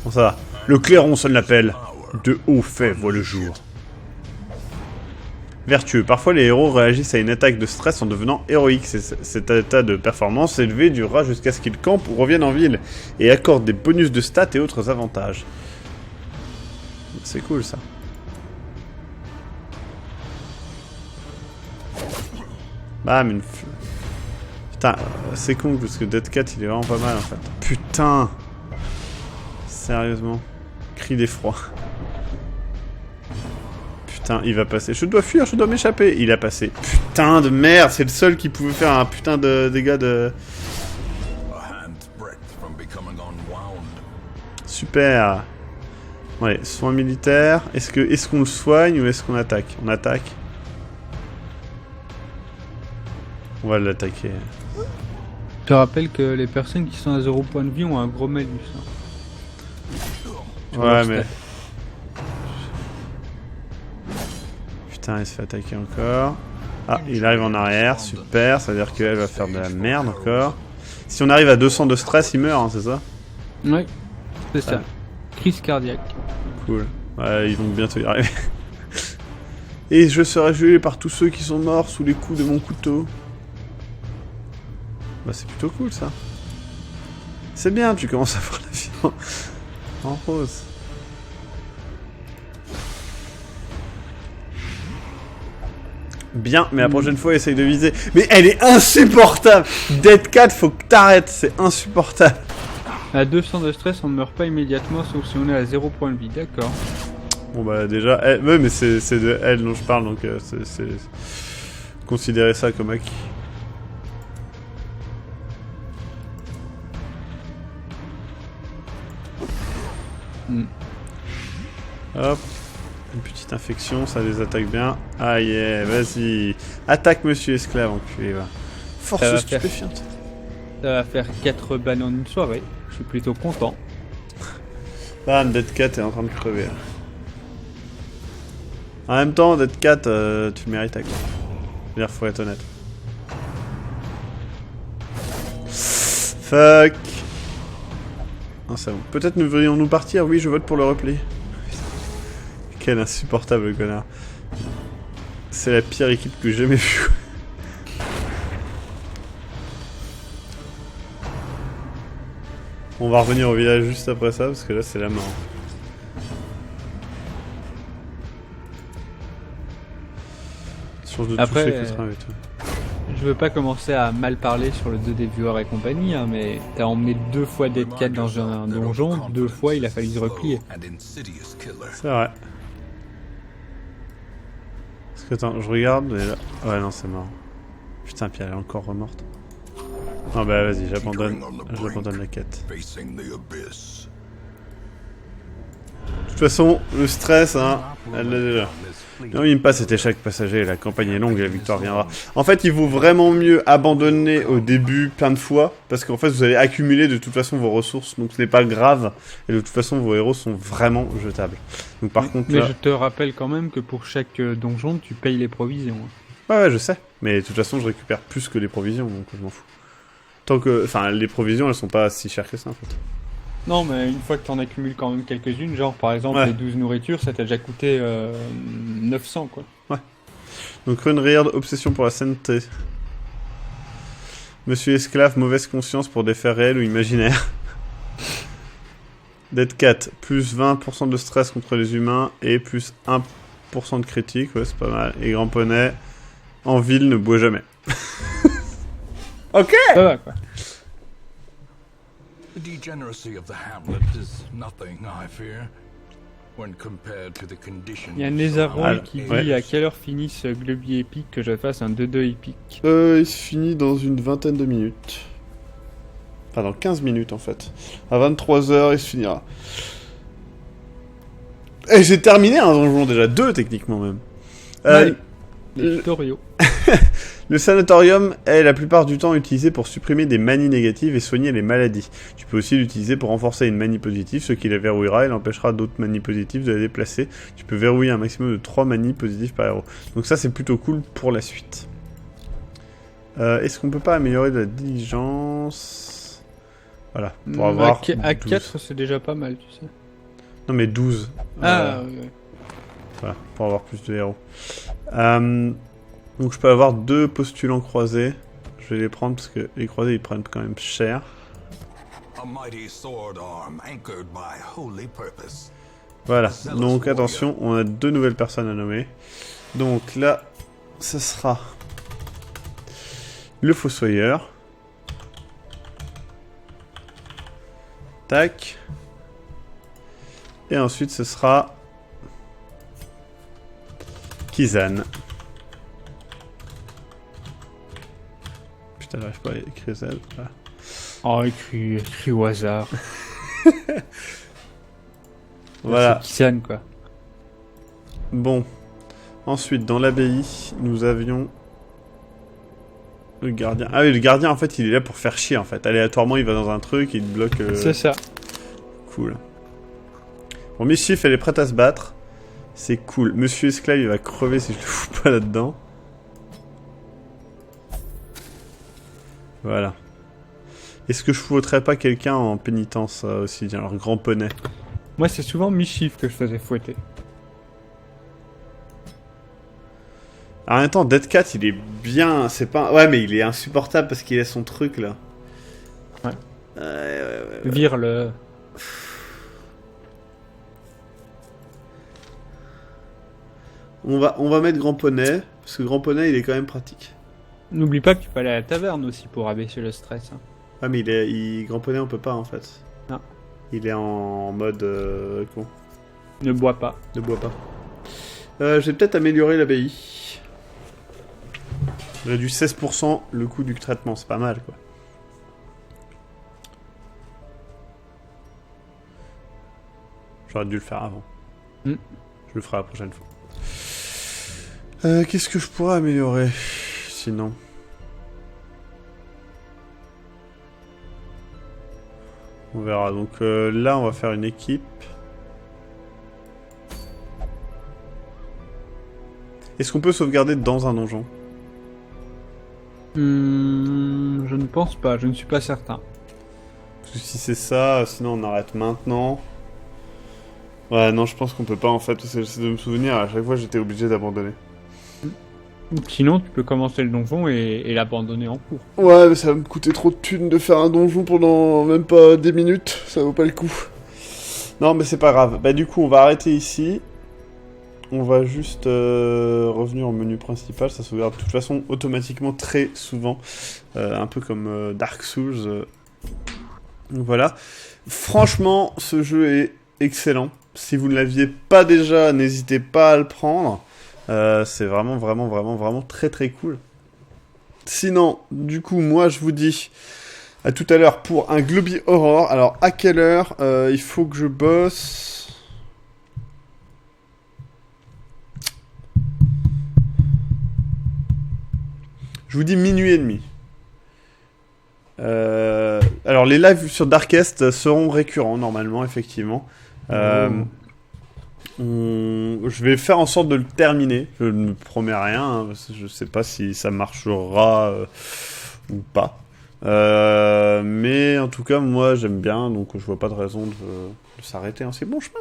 Bon, ça va. Le clairon sonne l'appel. De hauts faits voit le jour. Vertueux. Parfois, les héros réagissent à une attaque de stress en devenant héroïques. Cet état de performance élevé durera jusqu'à ce qu'ils campent ou reviennent en ville et accordent des bonus de stats et autres avantages. C'est cool, ça. Bam, une... Putain, c'est con parce que Dead Cat, il est vraiment pas mal, en fait. Putain. Sérieusement. Cri d'effroi. Putain, il va passer. Je dois fuir, je dois m'échapper. Il a passé. Putain de merde, c'est le seul qui pouvait faire un putain de dégâts de... A hand's breadth from becoming unwound. Super. Bon, allez, soin militaire. Est-ce qu'on le soigne ou est-ce qu'on attaque? On attaque. On va l'attaquer. Je te rappelle que les personnes qui sont à 0 point de vie ont un gros malus. Ouais, mais... Putain, il se fait attaquer encore. Ah, il arrive en arrière, super, ça veut dire qu'elle va faire de la merde encore. Si on arrive à 200 de stress, il meurt, hein, c'est ça? Ouais, c'est ça. Ouais. Crise cardiaque. Cool. Ouais, ils vont bientôt y arriver. Et je serai jugé par tous ceux qui sont morts sous les coups de mon couteau. Bah c'est plutôt cool, ça. C'est bien, tu commences à voir la vie en rose. Bien, mais la prochaine fois, essaye de viser. Mais elle est insupportable! Dead Cat, faut que t'arrêtes, c'est insupportable. À 200 de stress, on ne meurt pas immédiatement sauf si on est à 0 point de vie, d'accord. Bon bah déjà, elle, ouais, mais c'est de elle dont je parle, donc c'est considérer ça comme acquis. Hop, une petite infection, ça les attaque bien. Ah yeah, vas-y. Attaque monsieur esclave, enculé, va. Force Ça va stupéfiante. Ça va faire 4 bannes en une soirée. Je suis plutôt content. Bam, Dead Cat est en train de crever. Là. En même temps, Dead Cat, tu le mérites à quoi. Je veux dire, faut être honnête. Fuck. Non, c'est bon. Peut-être devrions-nous partir. Oui, je vote pour le repli. Quel insupportable connard. C'est la pire équipe que j'ai jamais vue. On va revenir au village juste après ça, parce que là c'est la mort. Change de Après, toucher, etc. et tout. Je veux pas commencer à mal parler sur le 2D viewer et compagnie, hein, mais t'as emmené 2 fois Dead Cat dans un donjon, 2 fois il a fallu se replier. C'est vrai. Parce que attends, je regarde, mais là... Ouais, non, c'est mort. Putain, puis elle est encore remorte. Non, bah vas-y, j'abandonne la quête. De toute façon, le stress, hein, elle l'a déjà. Non, il me passe cet échec passager, la campagne est longue et la victoire viendra. En fait, il vaut vraiment mieux abandonner au début plein de fois, parce qu'en fait, vous allez accumuler de toute façon vos ressources, donc ce n'est pas grave, et de toute façon, vos héros sont vraiment jetables. Donc par contre, Mais là... je te rappelle quand même que pour chaque donjon, tu payes les provisions. Hein. Ouais, je sais, mais de toute façon, je récupère plus que les provisions, donc je m'en fous. Tant que... Enfin, les provisions, elles sont pas si chères que ça, en fait. Non, mais une fois que t'en accumules quand même quelques-unes, genre par exemple Ouais. les 12 nourritures, ça t'a déjà coûté 900 quoi. Donc Runriard, obsession pour la sainteté. Monsieur esclave, mauvaise conscience pour des faits réels ou imaginaires. Dead Cat, plus 20% de stress contre les humains et plus 1% de critique, ouais c'est pas mal. Et Grand Poney, en ville ne boit jamais. Ok. Ça va quoi. The degeneracy of the hamlet is nothing, I fear, when compared to the conditions. Il y a un Nézarol qui ouais. dit à quelle heure finit ce Glubby épique que je fasse un 2-2 épique. Il se finit dans une vingtaine de minutes. Enfin dans 15 minutes en fait. À 23h il se finira. Et j'ai terminé un donjon déjà, 2 techniquement même. Ouais. Les tutoriaux. Le sanatorium est la plupart du temps utilisé pour supprimer des manies négatives et soigner les maladies. Tu peux aussi l'utiliser pour renforcer une manie positive, ce qui la verrouillera et l'empêchera d'autres manies positives de la déplacer. Tu peux verrouiller un maximum de 3 manies positives par héros. Donc ça c'est plutôt cool pour la suite. Est-ce qu'on peut pas améliorer de la diligence? Voilà, pour avoir À 12. 4 c'est déjà pas mal, tu sais. Non mais 12. Ah ouais. Voilà, pour avoir plus de héros. Donc je peux avoir 2 postulants croisés. Je vais les prendre parce que les croisés ils prennent quand même cher. A mighty sword arm anchored by holy purpose. Voilà, donc attention, on a 2 nouvelles personnes à nommer. Donc là, ce sera le fossoyeur. Tac. Et ensuite ce sera Kizan. Putain, j'arrive pas à écrire ça. Voilà. Oh, écrit au hasard. Voilà. C'est Kisan quoi. Bon. Ensuite, dans l'abbaye, nous avions le gardien. Ah oui, le gardien, en fait, il est là pour faire chier, en fait. Aléatoirement, il va dans un truc et il bloque... C'est ça. Cool. Bon, Mischief, elle est prête à se battre. C'est cool. Monsieur Esclave, il va crever si je le fous pas là-dedans. Voilà. Est-ce que je foutrais pas quelqu'un en pénitence aussi, genre Grand Poney? Moi c'est souvent Mischief que je faisais fouetter. En même temps, Dead Cat, il est bien... C'est pas... Ouais, mais il est insupportable parce qu'il a son truc, là. Ouais. Ouais. Vire-le. On va mettre Grand Poney, parce que Grand Poney, il est quand même pratique. N'oublie pas que tu peux aller à la taverne aussi pour abaisser le stress. Hein. Ah, mais Grand Poney, on peut pas, en fait. Non. Il est en mode... con. Ne bois pas. Ne bois pas. Je vais peut-être améliorer l'abbaye. Réduit 16% le coût du traitement, c'est pas mal, quoi. J'aurais dû le faire avant. Je le ferai la prochaine fois. Qu'est-ce que je pourrais améliorer sinon? On verra. Donc là, on va faire une équipe. Est-ce qu'on peut sauvegarder dans un donjon? Je ne pense pas, je ne suis pas certain. Parce que si c'est ça, sinon on arrête maintenant. Ouais, non, je pense qu'on peut pas, en fait, parce que j'essaie de me souvenir, à chaque fois, j'étais obligé d'abandonner. Sinon, tu peux commencer le donjon et l'abandonner en cours. Ouais, mais ça va me coûter trop de thunes de faire un donjon pendant même pas 10 minutes, ça vaut pas le coup. Non, mais c'est pas grave. Bah, du coup, on va arrêter ici. On va juste revenir au menu principal, ça sauvegarde de toute façon automatiquement très souvent, un peu comme Dark Souls. Donc voilà. Franchement, ce jeu est excellent. Si vous ne l'aviez pas déjà, n'hésitez pas à le prendre. C'est vraiment très très cool. Sinon, du coup, moi je vous dis à tout à l'heure pour un Globy Horror. Alors, à quelle heure il faut que je bosse? Je vous dis minuit et demi. Alors, les lives sur Darkest seront récurrents normalement, effectivement. Je vais faire en sorte de le terminer. Je ne promets rien, hein, parce que je sais pas si ça marchera ou pas. Mais en tout cas, moi j'aime bien, donc je vois pas de raison de s'arrêter en si bon chemin.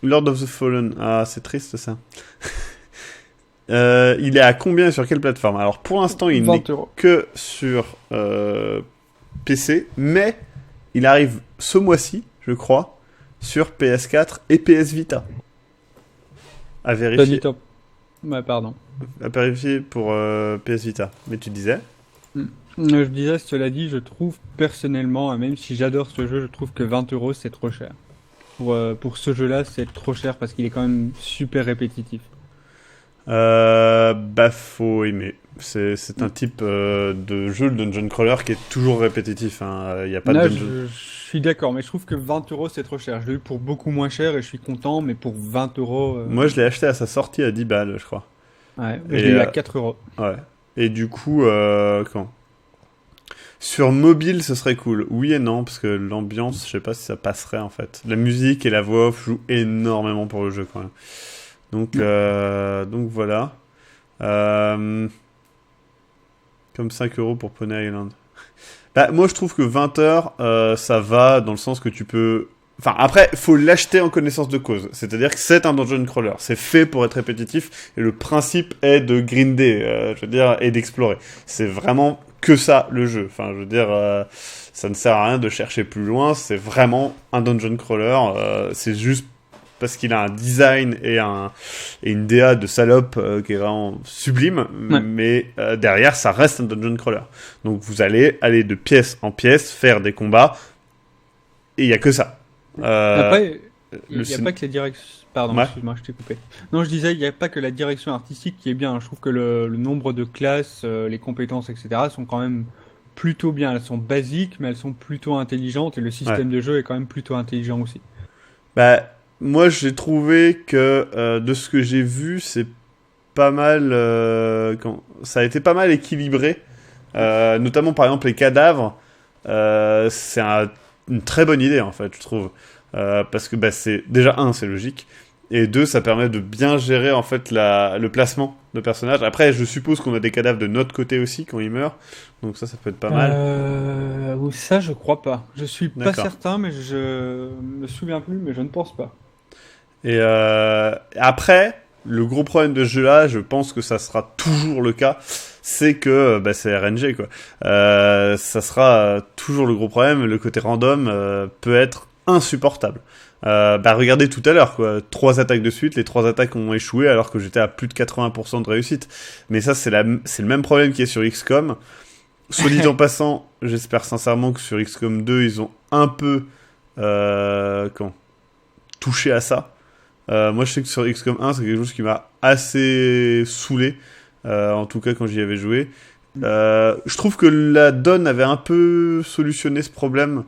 Lord of the Fallen, ah c'est triste ça. Il est à combien et sur quelle plateforme? Alors pour l'instant, il n'est que sur PC, mais il arrive ce mois-ci, je crois, sur PS4 et PS Vita. À vérifier. Ouais, pardon. À vérifier pour PS Vita. Mais tu disais? Je disais, cela dit, je trouve personnellement, même si j'adore ce jeu, je trouve que 20€ c'est trop cher. Pour ce jeu-là, c'est trop cher parce qu'il est quand même super répétitif. Bah faut aimer. C'est un type de jeu, le dungeon crawler, qui est toujours répétitif. Hein. Y a pas Là, de dungeon... je suis d'accord, mais je trouve que 20€ c'est trop cher. Je l'ai eu pour beaucoup moins cher et je suis content, mais pour 20€... Moi, je l'ai acheté à sa sortie à 10 balles, je crois. Ouais, je l'ai eu à 4€. Ouais. Et du coup, quand sur mobile, ce serait cool. Oui et non, parce que l'ambiance, je sais pas si ça passerait en fait. La musique et la voix off jouent énormément pour le jeu quand même. Donc voilà. Comme 5€ pour Pony Island. Bah, moi, je trouve que 20h, ça va dans le sens que tu peux... Enfin, après, faut l'acheter en connaissance de cause. C'est-à-dire que c'est un dungeon crawler. C'est fait pour être répétitif. Et le principe est de grinder, je veux dire, et d'explorer. C'est vraiment que ça, le jeu. Enfin, je veux dire, ça ne sert à rien de chercher plus loin. C'est vraiment un dungeon crawler. C'est juste parce qu'il a un design et une DA de salope qui est vraiment sublime. Ouais. Mais derrière, ça reste un dungeon crawler. Donc, vous allez aller de pièce en pièce, faire des combats. Et il n'y a que ça. Après, il n'y a pas que la direction... Pardon, ouais. Excuse-moi, je t'ai coupé. Non, je disais, il n'y a pas que la direction artistique qui est bien. Je trouve que le nombre de classes, les compétences, etc. sont quand même plutôt bien. Elles sont basiques, mais elles sont plutôt intelligentes. Et le système de jeu est quand même plutôt intelligent aussi. Bah, moi, j'ai trouvé que de ce que j'ai vu, c'est pas mal... ça a été pas mal équilibré. Notamment, par exemple, les cadavres. C'est une très bonne idée en fait, je trouve, parce que bah, c'est déjà c'est logique, et deux, ça permet de bien gérer en fait le placement de personnages. Après, je suppose qu'on a des cadavres de notre côté aussi quand ils meurent, donc ça peut être pas mal. Ça, je crois pas. Je suis pas certain, mais je me souviens plus, mais je ne pense pas. Et après, le gros problème de ce jeu-là, je pense que ça sera toujours le cas. C'est que bah, c'est RNG quoi. Ça sera toujours le gros problème. Le côté random peut être insupportable. Bah regardez tout à l'heure quoi. 3 attaques de suite, les 3 attaques ont échoué alors que j'étais à plus de 80% de réussite. Mais ça c'est le même problème qui est sur XCOM. Soit dit en passant, j'espère sincèrement que sur XCOM 2 ils ont un peu touché à ça. Moi je sais que sur XCOM 1 c'est quelque chose qui m'a assez saoulé. En tout cas quand j'y avais joué, je trouve que la donne avait un peu solutionné ce problème.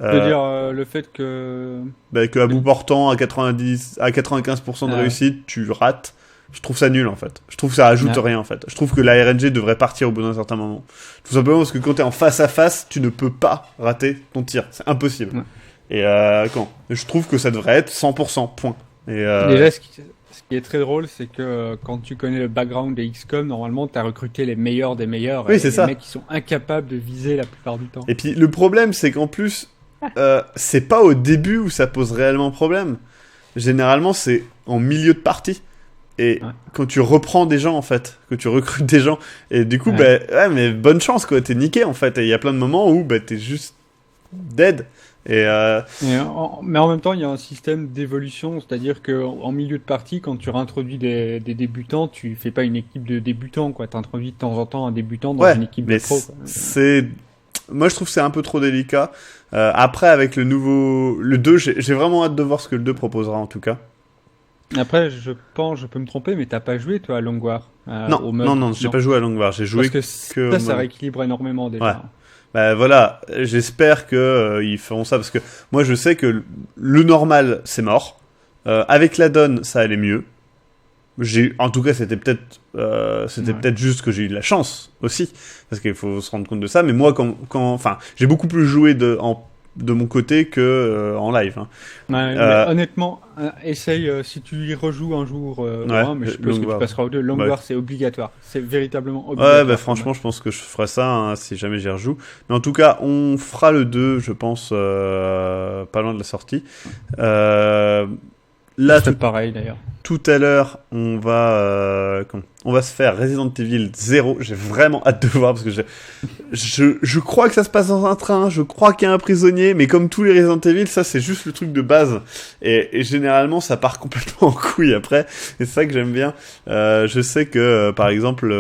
C'est-à-dire le fait que à bout portant à 95% de réussite tu rates. Je trouve ça nul en fait. Je trouve que ça ajoute rien en fait. Je trouve que la RNG devrait partir au bout d'un certain moment. Tout simplement parce que quand t'es en face à face, tu ne peux pas rater ton tir. C'est impossible. Ouais. Et je trouve que ça devrait être 100%. Point. Et déjà, ce qui est très drôle, c'est que quand tu connais le background des XCOM, normalement, t'as recruté les meilleurs des meilleurs. Oui, c'est ça. Les mecs qui sont incapables de viser la plupart du temps. Et puis, le problème, c'est qu'en plus, c'est pas au début où ça pose réellement problème. Généralement, c'est en milieu de partie. Et quand tu reprends des gens, en fait, que tu recrutes des gens, et du coup, mais bonne chance, quoi, t'es niqué, en fait. Et il y a plein de moments où t'es juste dead. Mais en même temps, il y a un système d'évolution, c'est-à-dire qu'en milieu de partie, quand tu réintroduis des débutants, tu fais pas une équipe de débutants, quoi. T'introduis de temps en temps un débutant dans une équipe de pro, quoi. Moi, je trouve que c'est un peu trop délicat. Après, avec le 2, j'ai vraiment hâte de voir ce que le 2 proposera, en tout cas. Après, je peux me tromper, mais t'as pas joué, toi, à Long War non, j'ai pas joué à Long War, j'ai joué parce que ça rééquilibre énormément, déjà. Ouais. Voilà, j'espère que ils feront ça, parce que moi, je sais que le normal, c'est mort. Avec l'add-on, ça allait mieux. En tout cas, c'était peut-être juste que j'ai eu de la chance aussi, parce qu'il faut se rendre compte de ça. Mais moi, enfin, j'ai beaucoup plus joué de mon côté que en live. Hein. Mais honnêtement, essaye si tu y rejoues un jour mais je suppose que tu passeras au 2. Long War, c'est obligatoire. C'est véritablement obligatoire. Ouais, franchement, je pense que je ferai ça si jamais j'y rejoue. Mais en tout cas, on fera le 2, je pense, pas loin de la sortie. Là, c'est pareil d'ailleurs. Tout à l'heure, on va se faire Resident Evil 0. J'ai vraiment hâte de voir, parce que je crois que ça se passe dans un train, je crois qu'il y a un prisonnier, mais comme tous les Resident Evil, ça c'est juste le truc de base. Et généralement, ça part complètement en couille après. Et c'est ça que j'aime bien. Je sais que, par exemple,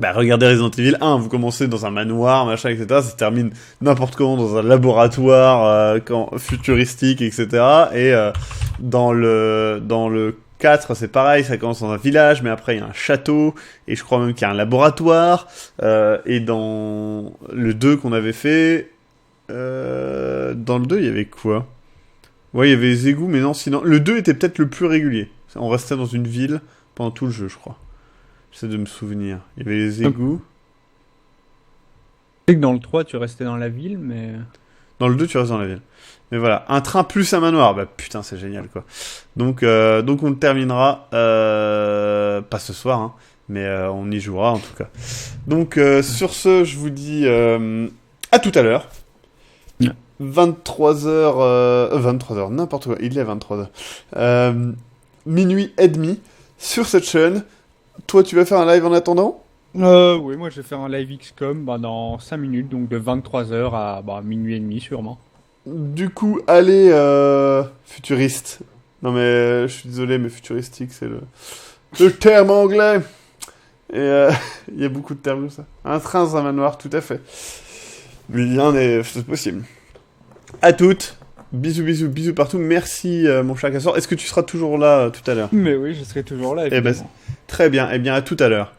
regardez Resident Evil 1, vous commencez dans un manoir, machin, etc. Ça se termine n'importe comment dans un laboratoire futuristique, etc. Et dans le 4, c'est pareil, ça commence dans un village, mais après il y a un château, et je crois même qu'il y a un laboratoire. Et dans le 2 qu'on avait fait, dans le 2, il y avait quoi ? Ouais, il y avait les égouts, mais non, sinon... Le 2 était peut-être le plus régulier. On restait dans une ville pendant tout le jeu, je crois. J'essaie de me souvenir. Il y avait les égouts. Je sais que dans le 3, tu restais dans la ville, mais... Dans le 2, tu restes dans la ville. Mais voilà, un train plus un manoir. Putain, c'est génial, quoi. Donc on le terminera. Pas ce soir, hein, mais on y jouera, en tout cas. Donc, sur ce, je vous dis à tout à l'heure. 23h... 23h, n'importe quoi. Il est 23h. Minuit et demi sur cette chaîne. Toi, tu vas faire un live en attendant ? Oui, moi je vais faire un live XCOM dans 5 minutes, donc de 23h à minuit et demi sûrement. Du coup, allez, futuriste. Non mais, je suis désolé, mais futuristique, c'est le terme anglais. Et il y a beaucoup de termes comme ça. Un train dans un manoir, tout à fait. Mais c'est possible. À toutes. Bisous, bisous, bisous partout. Merci, mon cher Cassor. Est-ce que tu seras toujours là tout à l'heure ? Mais oui, je serai toujours là. Très bien. Eh bien, à tout à l'heure.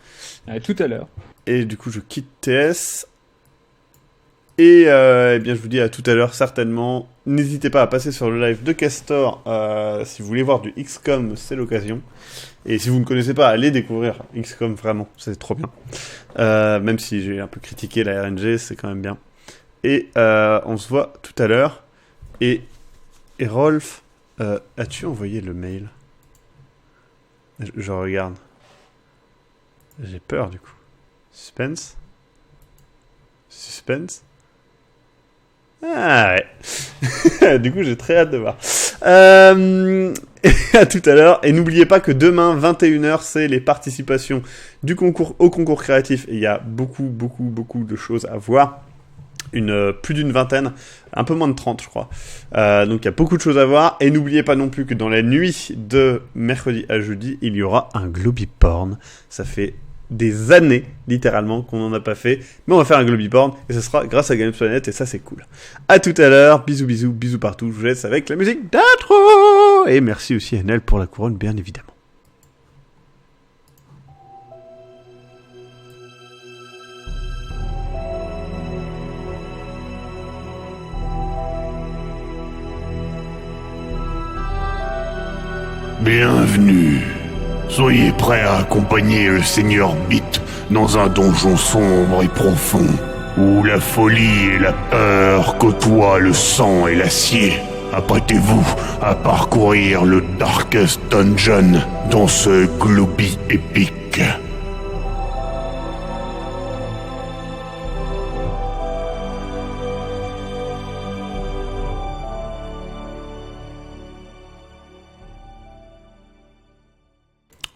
À tout à l'heure. Et du coup, je quitte TS. Et bien, je vous dis à tout à l'heure, certainement. N'hésitez pas à passer sur le live de Castor. Si vous voulez voir du XCOM, c'est l'occasion. Et si vous ne connaissez pas, allez découvrir XCOM, vraiment. C'est trop bien. Même si j'ai un peu critiqué la RNG, c'est quand même bien. Et on se voit tout à l'heure. Et Rolf, as-tu envoyé le mail ? Je regarde. J'ai peur, du coup. Suspense ? Ah ouais. Du coup, j'ai très hâte de voir. À tout à l'heure. Et n'oubliez pas que demain, 21h, c'est les participations au concours créatif. Et il y a beaucoup de choses à voir. Plus d'une vingtaine, un peu moins de 30 je crois. Donc il y a beaucoup de choses à voir. Et n'oubliez pas non plus que dans la nuit de mercredi à jeudi, il y aura un Globiporn. Ça fait des années, littéralement, qu'on n'en a pas fait. Mais on va faire un Globiporn et ce sera grâce à Games Planet et ça c'est cool. À tout à l'heure, bisous partout. Je vous laisse avec la musique d'intro. Et merci aussi à Nel pour la couronne, bien évidemment. Bienvenue. Soyez prêts à accompagner le Seigneur Beat dans un donjon sombre et profond, où la folie et la peur côtoient le sang et l'acier. Apprêtez-vous à parcourir le Darkest Dungeon dans ce Globi épique.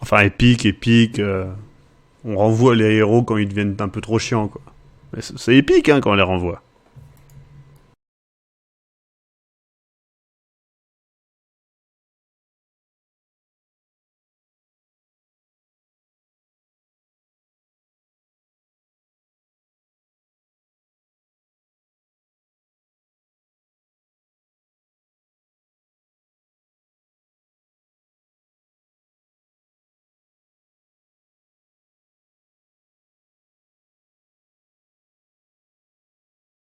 Enfin, épique. On renvoie les héros quand ils deviennent un peu trop chiants, quoi. Mais c'est épique, hein, quand on les renvoie.